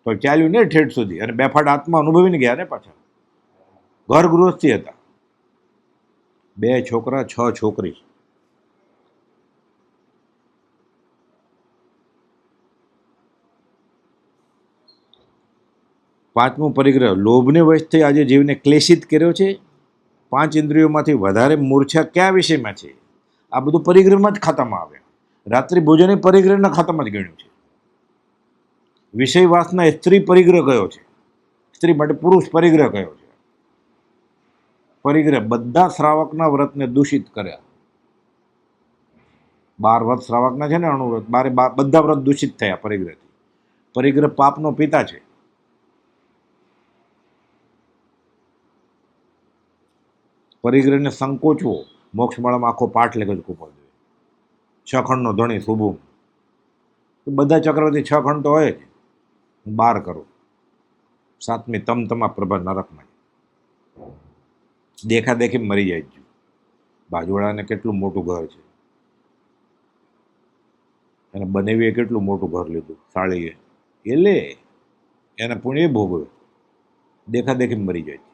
તો ચાલ્યું ને ઠેઠ સુધી, અને બેફાટ આત્મા અનુભવીને ગયા ને પાછા. ઘર ગૃહસ્થી હતા, 2 છોકરા 6 છોકરી. પાંચમું પરિગ્રહ. લોભને વશથી આજે જીવને ક્લેશિત કર્યો છે. 5 ઇન્દ્રિયોમાંથી વધારે મૂર્છા કયા વિષયમાં છે? આ બધું પરિગ્રહમાં જ ખાતામાં આવે. રાત્રિ ભોજન એ પરિગ્રહના ખાતામાં જ ગણ્યું છે. વિષયવાસના સ્ત્રી પરિગ્રહ કયો છે, સ્ત્રી માટે પુરુષ પરિગ્રહ કયો છે. પરિગ્રહ બધા શ્રાવકના વ્રતને દૂષિત કર્યા. 12 વ્રત શ્રાવકના છે ને, અણુવ્રત, બધા વ્રત દૂષિત થયા પરિગ્રહથી. પરિગ્રહ પાપનો પિતા છે. પરિગ્રહને સંકોચવો, મોક્ષમાળામાં આખો પાઠ લેખો છે કૃપાલદેવે. 6 ખંડનો ધણી શુભુમ, બધા ચક્રવર્તી 6 ખંડ તો હોય જ. 12 કરું, 7મી તમતમા પ્રભા નરકમાં. દેખાદેખી મરી જાય છે. બાજુવાળાને કેટલું મોટું ઘર છે, એને બનેવીએ કેટલું મોટું ઘર લીધું સાળીએ, એ લે, એને પુણ્ય ભોગવે, દેખાદેખી મરી જાય છે.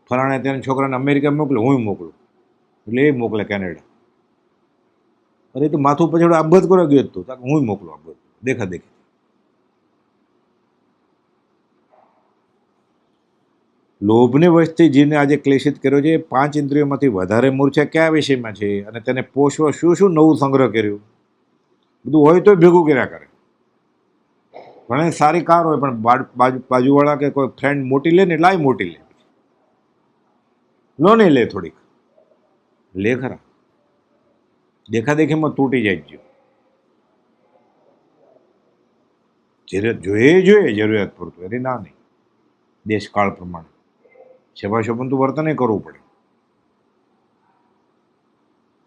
ફલાણા તેને છોકરાને અમેરિકા મોકલે, હું મોકલું, એટલે એ મોકલે કેનેડા. અરે તો માથું પછાડું આબદ કરવા ગયો હતો, હું મોકલું આબદ, દેખાદેખી. લોભને વશથી જીવને આજે ક્લેશિત કર્યો છે. 5 ઇન્દ્રિયોમાંથી વધારે મૂર્છા કયા વિષયમાં છે, અને તેને પોષવા શું શું નવું સંગ્રહ કર્યું. બધું હોય તો ભેગું કર્યા કરે. ઘણી સારી કાર હોય, પણ બાજુવાળા કે કોઈ ફ્રેન્ડ મોટી લે ને એટલે આ મોટી લે, લોને લે, થોડીક લે ખરા, દેખાદેખીમાં તૂટી જાય છે. જોઈએ જરૂરિયાત પૂરતું, એની ના નહીં. દેશકાળ પ્રમાણે શોભનતું વર્તન કરવું પડે,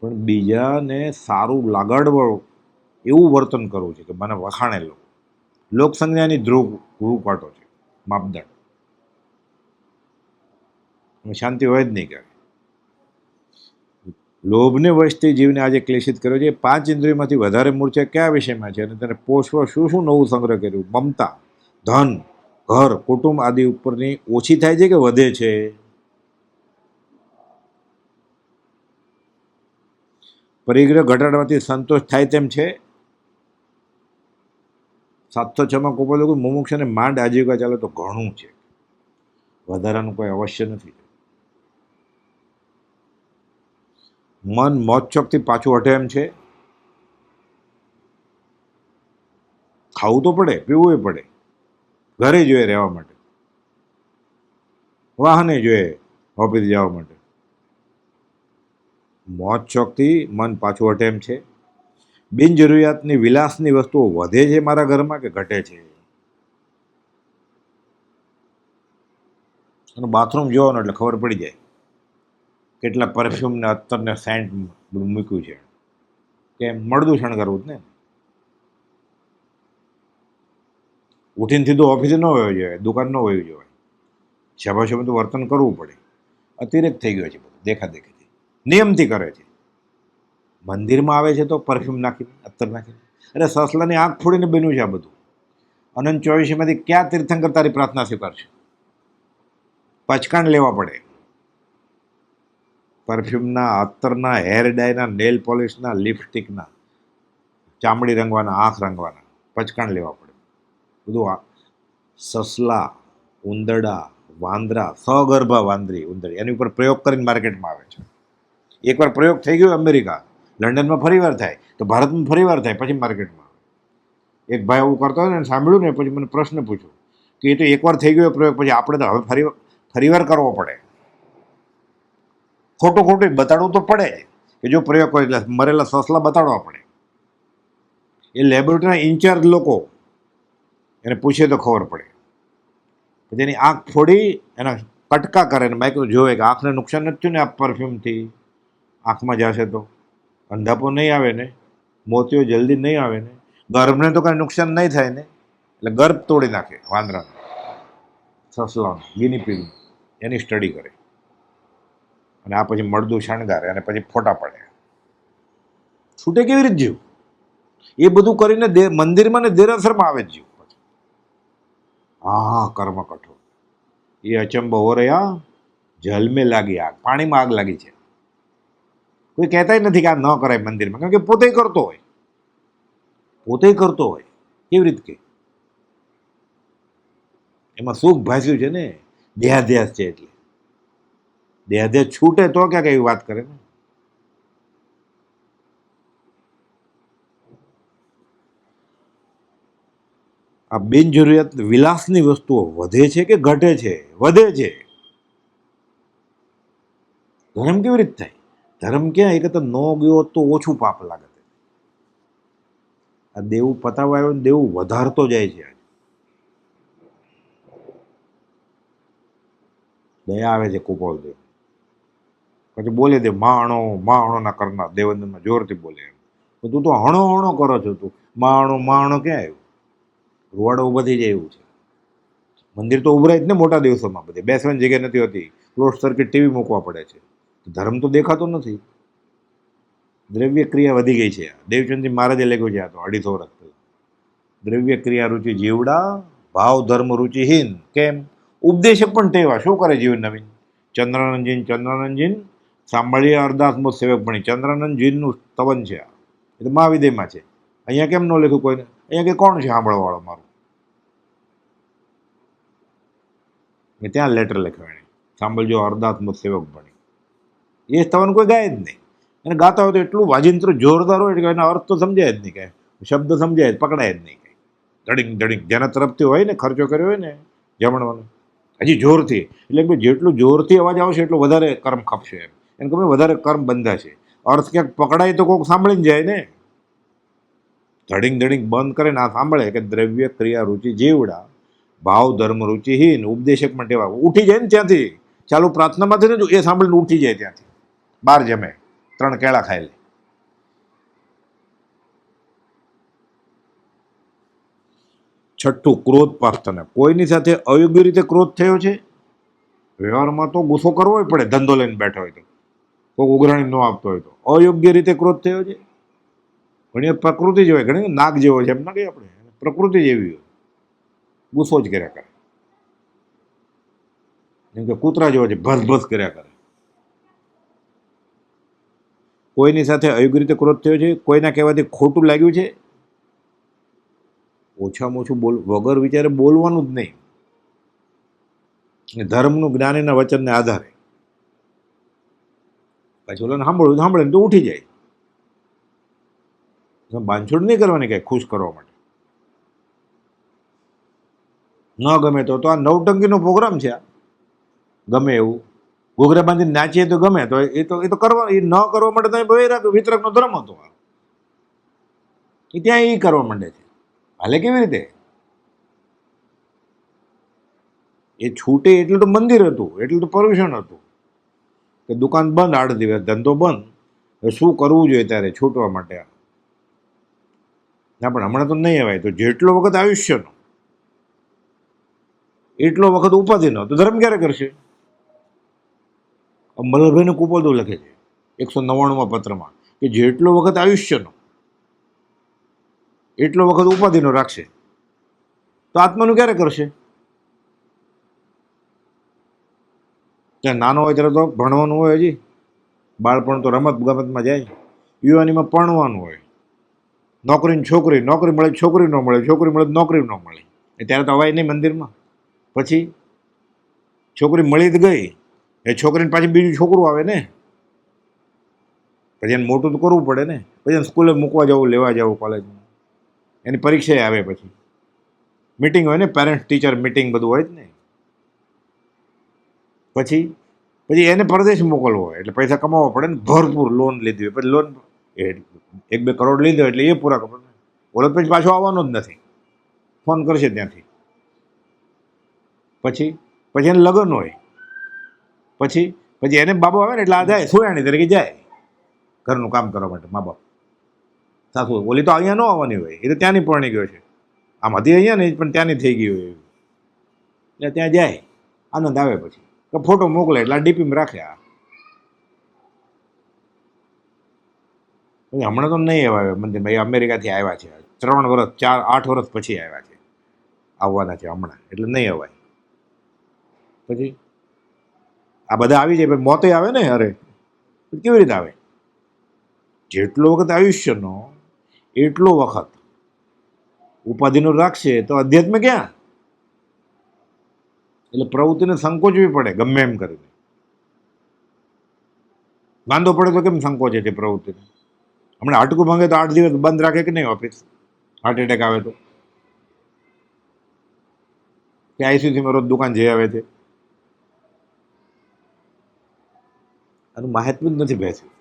પણ બીજાને સારું લાગાડવો એવું વર્તન કરવું છે કે મને વખાણે લો. લોકસંજ્ઞાની ધ્રુવ કાંટો છે, માપદંડ. શાંતિ હોય જ નહીં. ક્યારે લોભને વશથી જીવને આજે ક્લેશિત કર્યો છે. 5 ઇન્દ્રિયોમાંથી વધારે મૂર્છા કયા વિષયમાં છે, અને તેને પોષવા શું શું નવું સંગ્રહ કર્યું. મમતા, ધન, ઘર, કુટુંબ આદિ ઉપરની ઓછી થાય છે કે વધે છે. પરિગ્રહ ઘટાડવાથી સંતોષ થાય તેમ છે. 706માં કોપો લોકો મુમુક્ષને માંડ આજીવિકા ચાલે તો ઘણું છે, વધારાનું કોઈ અવશ્ય નથી. મન મોજશોખથી પાછું હટે એમ છે. ખાવું તો પડે, પીવું એ પડે, ઘરે જોઈએ રહેવા માટે, વાહને જોઈએ ઓફિસ જવા માટે. મોજશોખથી મન પાછું હટે એમ છે. બિનજરૂરિયાતની વિલાસની વસ્તુઓ વધે છે મારા ઘરમાં કે ઘટે છે. અને બાથરૂમ જોવાનું એટલે ખબર પડી જાય કેટલા પરફ્યુમને અત્તરને સેન્ટ મૂક્યું છે. કે મળદું શણગારવું જ ને. ઉઠીને સીધું ઓફિસે ન હોવું જોઈએ, દુકાન ન હોવી જોઈએ. શાબાશોમાં તો વર્તન કરવું પડે. અતિરેક થઈ ગયો છે, બધું દેખાદેખીથી, નિયમથી કરે છે. મંદિરમાં આવે છે તો પરફ્યુમ નાખીને, અત્તર નાખીને. અરે સસલાની આંખ ફોડીને બન્યું છે આ બધું. અનંત 24માંથી ક્યાં તીર્થંકર તારી પ્રાર્થના સ્વીકારશે. પચકાણ લેવા પડે. પરફ્યુમના, અત્તરના, હેર ડાયના, નેલ પોલિશના, લિપસ્ટિકના, ચામડી રંગવાના, આંખ રંગવાના, પચકાણ લેવા પડે. બધું સસલા, ઉંદરડા, વાંદરા, સગર્ભા વાંદરી, ઉંદરડી, એની ઉપર પ્રયોગ કરીને માર્કેટમાં આવે છે. એકવાર પ્રયોગ થઈ ગયો અમેરિકા, લંડનમાં ફરીવાર થાય, તો ભારતમાં ફરીવાર થાય, પછી માર્કેટમાં આવે. એક ભાઈ એવું કરતો હોય ને, સાંભળ્યું ને, પછી મને પ્રશ્ન પૂછ્યો કે એ તો એકવાર થઈ ગયો પ્રયોગ, પછી આપણે તો હવે ફરીવાર કરવો પડે. ખોટું બતાડવું તો પડે કે જો પ્રયોગ હોય એટલે મરેલા સસલા બતાડવા પડે. એ લેબોરેટરીના ઇન્ચાર્જ લોકો એને પૂછે તો ખબર પડે. પછી એની આંખ ફોડી એના કટકા કરે ને બાઈક જોવે કે આંખને નુકસાન નથી થયું ને આ પરફ્યુમથી. આંખમાં જશે તો અંધાપો નહીં આવે ને, મોતિયો જલ્દી નહીં આવે ને, ગર્ભને તો કાંઈ નુકસાન નહીં થાય ને, એટલે ગર્ભ તોડી નાખે વાંદરાનો, સસલાનો, ગીની પીગનો. એની સ્ટડી કરે અને આ પછી મળદું શણગારે અને પછી ફોટા પડે. છૂટે કેવી રીતે જીવ? એ બધું કરીને મંદિરમાં ને દેરાસરમાં આવે જ જીવ. હા, કર્મ કઠોર. એ અચંબો હો રહ્યા, જલ મેં લાગી આગ, પાણીમાં આગ લાગી છે. કોઈ કહેતા નથી કે આ ન કરાય મંદિરમાં, કારણ કે પોતે કરતો હોય. કેવી રીતે કે એમાં સુખ ભાસ્યું છે ને, દેહાધ્યાસ છે. એટલે દેહાધ્યાસ છૂટે તો ક્યાંક એવી વાત કરે ને. આ બિનજરૂરિયાત વિલાસની વસ્તુઓ વધે છે કે ઘટે છે? વધે છે. ધર્મ કેવી રીતે થાય? ધર્મ ક્યાં એ કરતા ન ગયો તો ઓછું પાપ લાગે. આ દેવું પતાવવા આવ્યો ને દેવું વધારતો જાય છે. દયા આવે છે કુપોલ દેવ. પછી બોલે દે માણો માણો ના કરનાર દેવેન્દ્રમાં જોરથી બોલે એમ. તું તો હણો હણો કરો છો, તું માણો માણો ક્યાં આવ્યું? રૂવાડો ઉભા થઈ જાય એવું છે. મંદિર તો ઉભરાય જ ને મોટા દિવસોમાં, બધી બેસવાની જગ્યા નથી હોતી, ક્લોઝ સર્કિટ ટીવી મૂકવા પડે છે. ધર્મ તો દેખાતો નથી. દ્રવ્ય ક્રિયા વધી ગઈ છે. દેવચંદજી મહારાજે લખ્યું છે આ તો 250 વર્ષ પહેલા. દ્રવ્ય ક્રિયા રુચિ જીવડા, ભાવ ધર્મ રુચિહીન. કેમ? ઉપદેશક પણ ટેવા. શું કરે જીવન નવીન? ચંદ્રાનંદજીન સાંભળીએ અરદાસ મોત સેવક ભણી. ચંદ્રાનંદજીનું સ્તવન છે આ. એ તો મહાવિદયમાં છે. અહીંયા કેમ ન લખ્યું કોઈને? અહીંયા કે કોણ છે સાંભળવા વાળો મારું? મેં ત્યાં લેટર લખ્યો એને, સાંભળજો અરદાસ મોત સેવક ભણી. એ સ્તવન કોઈ ગાય જ નહીં. અને ગાતા હોય તો એટલું વાજિંત્ર જોરદાર હોય કે એના અર્થ તો સમજાય જ નહીં, કાંઈ શબ્દ સમજાય જ પકડાય જ નહીં. ધડીંગ ધડીંગ જેના તરફથી હોય ને ખર્ચો કર્યો હોય ને જમણવાનો, હજી જોરથી, એટલે કે જેટલું જોરથી અવાજ આવશે એટલું વધારે કર્મ ખપશે એમ. એને ખબર વધારે કર્મ બંધાશે. અર્થ ક્યાંક પકડાય તો કોઈક સાંભળીને જાય ને. ધડીંગ ધડીંગ બંધ કરે ને આ સાંભળે કે દ્રવ્ય ક્રિયા રુચિ જીવડા, ભાવ ધર્મ રુચિહીન. ઉપદેશક માટે ઉઠી જાય ને ત્યાંથી, ચાલુ પ્રાર્થનામાંથી ને એ સાંભળીને ઉઠી જાય ત્યાંથી, બહાર જમે, 3 કેળા ખાઈ લે. છઠ્ઠું, ક્રોધ પાસ્તને. કોઈની સાથે અયોગ્ય રીતે ક્રોધ થયો છે. વ્યવહારમાં તો ગુસ્સો કરવો પડે, ધંધો લઈને બેઠો હોય તો, કોઈ ઉઘરાણી ન આપતો હોય તો. અયોગ્ય રીતે ક્રોધ થયો છે. ઘણી પ્રકૃતિ જ હોય, ઘણી નાગ જેવો છે એમ ના કહીએ આપણે, પ્રકૃતિ જેવી હોય, ગુસ્સો જ કર્યા કરે. જેમ કે કૂતરા જેવો છે, ભસ ભસ કર્યા કરે. કોઈની સાથે અયોગ્ય રીતે ક્રોધ થયો છે. કોઈના કહેવાથી ખોટું લાગ્યું છે. ઓછામાં ઓછું વગર વિચારે બોલવાનું જ નહીં. ધર્મનું જ્ઞાનીના વચનને આધારે. પછી ઓલાને સાંભળે ને તો ઉઠી જાય. બાંધછોડ નહીં કરવાની કાંઈ ખુશ કરવા માટે. ન ગમે તો આ નવટંકીનો પ્રોગ્રામ છે આ. ગમે એવું ઘોઘરા બાંધીને નાચીએ તો ગમે તો એ તો કરવા, એ ન કરવા માટે તો વિતરકનો ધર્મ હતો. એ ત્યાં એ કરવા માંડે છે. હાલે કેવી રીતે? એ છૂટે એટલે તો મંદિર હતું, એટલે તો પરમિશન હતું કે દુકાન બંધ 8 દિવસ, ધંધો બંધ. શું કરવું જોઈએ ત્યારે છૂટવા માટે? ના પણ હમણાં તો નહીં અવાય. તો જેટલો વખત આયુષ્યનો એટલો વખત ઉપાધિનો, તો ધર્મ ક્યારે કરશે? મલ્લભાઈને કુપોલ લખે છે 199માં પત્રમાં કે જેટલો વખત આયુષ્યનો એટલો વખત ઉપાધિનો રાખશે તો આત્માનું ક્યારે કરશે? ત્યાં નાનો હોય ત્યારે તો ભણવાનું હોય, હજી બાળપણ તો રમત ગમતમાં જાય, યુવાનીમાં ભણવાનું હોય, નોકરી મળે છોકરી ન મળે, છોકરી મળે નોકરી ન મળે. ત્યારે તો અવાય નહીં મંદિરમાં. પછી છોકરી મળી જ ગઈ, એ છોકરીને પાછી બીજું છોકરું આવે ને, પછી એને મોટું તો કરવું પડે ને. પછી એને સ્કૂલે મૂકવા જવું, લેવા જવું, કોલેજમાં એની પરીક્ષા આવે, પછી મિટિંગ હોય ને, પેરેન્ટ્સ ટીચર મિટિંગ બધું હોય જ ને. પછી એને પરદેશ મોકલવો હોય એટલે પૈસા કમાવવા પડે ને, ભરપૂર લોન લીધી હોય. પછી લોન 1-2 કરોડ લીધો એટલે એ પૂરા ખબર ને. ઓલો પછી પાછો આવવાનો જ નથી, ફોન કરશે ત્યાંથી. પછી એને લગ્ન હોય, પછી એને બાબો આવે ને એટલે આ જાય સોયાણી તરીકે જાય ઘરનું કામ કરવા માટે. મા બાપ સાસુ ઓલી તો અહીંયા ન આવવાની હોય, એ તો ત્યાંની પરણી ગયો છે. આમ હતી અહીંયા નહીં પણ ત્યાંની થઈ ગઈ હોય એટલે ત્યાં જાય, આનંદ આવે. પછી તો ફોટો મોકલે એટલે આ ડીપીમાં રાખે. હમણાં તો નહીં આવે મંદિરમાં. અમેરિકાથી આવ્યા છે, 3 વર્ષ 8 વર્ષ પછી આવ્યા છે, આવવાના છે હમણાં, એટલે નહીં અવાય. પછી આ બધા આવી જાય, મોતે આવે ને. અરે કેવી રીતે આવે? જેટલો વખત આયુષ્યનો એટલો વખત ઉપાધિનો રાખશે તો અધ્યાત્મ ક્યાં? એટલે પ્રવૃત્તિને સંકોચવી પડે ગમે એમ કરીને. માંદો પડે તો કેમ સંકોચે છે પ્રવૃત્તિને? હમણાં હાટકું ભાંગે તો 8 દિવસ બંધ રાખે કે નહીં ઓફિસ? હાર્ટ એટેક આવે તો કે આઈસીયુમાં રોજ દુકાન જઈ આવે છે? આનું મહાત્મ્ય જ નથી બેસ્યું.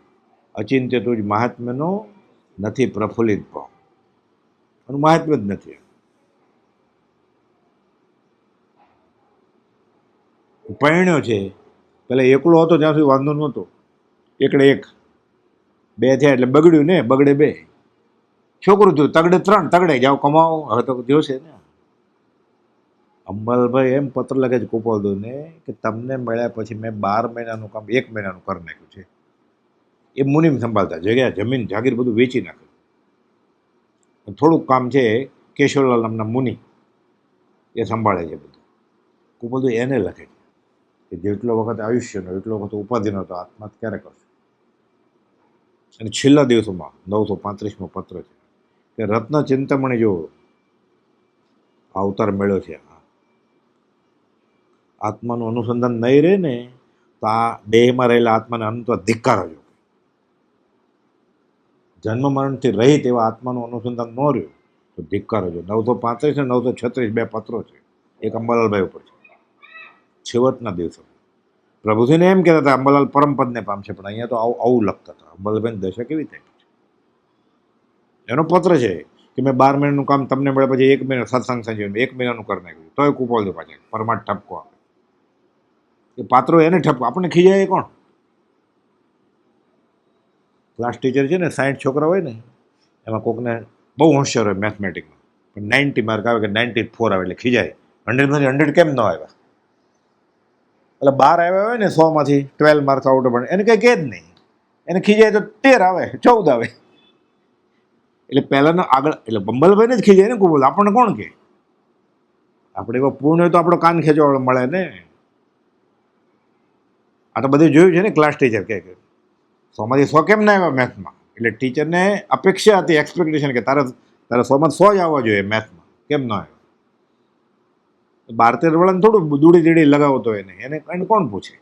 અચિંત્ય તુજ મહાત્મ્યનો નથી પ્રફુલ્લિત ભાવ. આનું મહાત્મ્ય જ નથી. પરણ્યો છે, પેલા એકલો હતો જ્યાં સુધી વાંધો નહોતો, એકડે એક. બે થયા એટલે બગડ્યું ને, બગડે બે. છોકરું થયું, તગડે ત્રણ, તગડે જાઓ કમાવો. હવે તો જોશે ને. અંબાલાલભાઈ એમ પત્ર લખે છે ગોપાલદેવને કે તમને મળ્યા પછી મેં 12 મહિનાનું કામ 1 મહિનાનું કરી નાખ્યું છે. એ મુનિમ સંભાળતા, જગ્યા જમીન જાગીર બધું વેચી નાખ્યું. થોડુંક કામ છે કેશવલાલ નામના મુનિ એ સંભાળે છે બધું. ગોપાલદેવ એને લખે છે કે જેટલો વખત આયુષ્યનો એટલો વખત ઉપાધિનો તો આત્મા ક્યારે કરશે. અને છેલ્લા દિવસોમાં 935મો પત્ર છે કે રત્ન ચિંતામણી જો અવતાર મેળ્યો છે, આત્માનું અનુસંધાન નહીં રહે ને તો આ દેહમાં રહેલા આત્માને અનંત ધિક્કાર હજો. જન્મ મરણથી રહિત એવા આત્માનું અનુસંધાન ન રહ્યું તો ધિક્કાર હજો. 935 ને 936 બે પત્રો છે. એક અંબાલાલભાઈ ઉપર છે. છેવટના દિવસો પ્રભુજીને એમ કહેતા હતા અંબાલાલ પરમપદને પામશે, પણ અહીંયા તો આવું લખતા હતા. અંબાલાલભાઈની દશા કેવી થઈ? એનો પત્ર છે કે મેં 12 મહિનાનું કામ તમને મળે પછી 1 મહિના સત્સંગ સંજીવન 1 મહિનાનું કરી નાખ્યું. તોય કુપાલદેવ પાછળ પરમાટ ઠપકો આપે. એ પાત્રો એને ઠપકો, આપણને ખીજાય કોણ? ક્લાસ ટીચર છે ને, 60 છોકરા હોય ને, એમાં કોકને બહુ હોશિયાર હોય મેથમેટિકમાં, પણ 90 માર્ક આવે કે 94 આવે એટલે ખીજાય. 100માંથી 100 કેમ ન આવ્યા? એટલે 12 આવ્યા હોય ને 100માંથી 12 માર્ક્સ આઉટ પડે, એને કંઈ કહે જ નહીં. એને ખીજાય તો 13 આવે, 14 આવે. એટલે પહેલાનો આગળ, એટલે બંબલભાઈને જ ખીજાય ને કુબલ, આપણને કોણ કહે? આપણે એવા પૂર્ણ હોય તો આપણો કાન ખેંચવા મળે ને. આ તો બધું જોયું છે ને. ક્લાસ ટીચર કે 100માંથી 100 કેમ ના આવ્યા મેથમાં? એટલે ટીચરને અપેક્ષા હતી, એક્સપેક્ટેશન કે તારે 100માંથી 100 જ આવવા જોઈએ મેથમાં, કેમ ના આવ્યો? 12-13 વાળાને થોડું દૂડી દીડી લગાવતો એને કોણ પૂછે?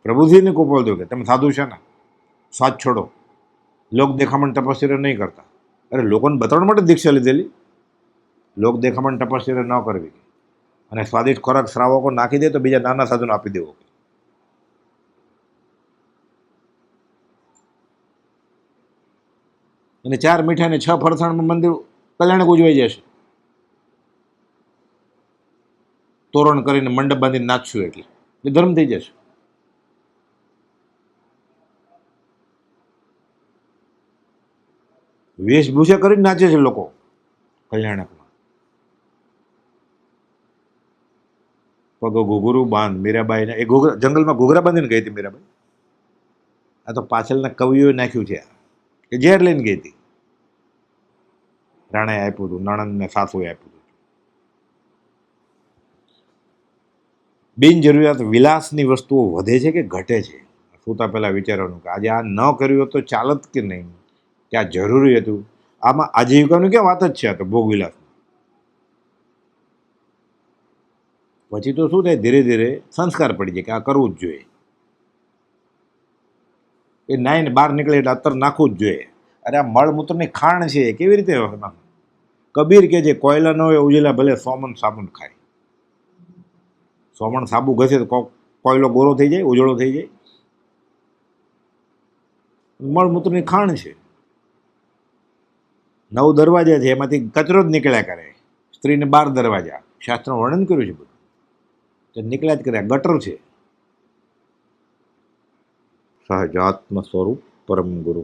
પ્રભુજીને કુપાલદેવ કે તમે સાધુ છે ને, સ્વાદ છોડો, લોક દેખામણ તપસ્યા નહીં કરતા. અરે લોકોને બતાવવા માટે દીક્ષા લીધેલી. લોક દેખામણ તપસ્યા ન કરવી અને સ્વાદિષ્ટ ખોરાક શ્રાવકો નાખી દે તો બીજા નાના સાધુને આપી દેવો. અને 4 મીઠાઈ ને 6 ફરસાણમાં મંદિર કલ્યાણક ઉજવાઈ જશે. તોરણ કરીને મંડપ બાંધીને નાચશું એટલે ધર્મ થઈ જશે. વેશભૂષા કરીને નાચે છે લોકો કલ્યાણકમાં. પગ ઘૂઘરું બાંધ મીરાબાઈને, એ જંગલમાં ઘૂઘરા બાંધીને ગઈ હતી મીરાબાઈ. આ તો પાછળના કવિઓએ નાખ્યું છે કે ઝેર લઈને ગઈ હતી. રાણાએ આપ્યું હતું, નણંદને સાસુએ આપ્યું હતું. બિનજરૂરિયાત વિલાસની વસ્તુઓ વધે છે કે ઘટે છે? સૂતા પહેલા વિચારવાનું કે આજે આ ન કર્યું હોત તો ચાલત કે નહીં, કે આ જરૂરી હતું? આમાં આજીવિકાની ક્યાં વાત જ છે? આ તો ભોગવિલાસ. પછી તો શું થાય, ધીરે ધીરે સંસ્કાર પડી જાય કે આ કરવું જ જોઈએ. એ નાઈને બહાર નીકળે એટલે અત્તર નાખવું જ જોઈએ. અરે આ મળમૂત્રની ખાણ છે, કેવી રીતે? કબીર કે છે કોયલા ન હોય ઉજેલા ભલે સોમન સાબુન ખાય. સોમણ સાબુ ઘસે તો કોયલો ગોરો થઈ જાય, ઉજળો થઈ જાય. મળમૂત્રની ખાણ છે. 9 દરવાજા છે, એમાંથી કચરો જ નીકળ્યા કરે. સ્ત્રીને 12 દરવાજા, શાસ્ત્રનું વર્ણન કર્યું છે બધું. તો નીકળ્યા જ કર્યા, ગટર છે. સહજાત્મ સ્વરૂપ પરમ ગુરુ.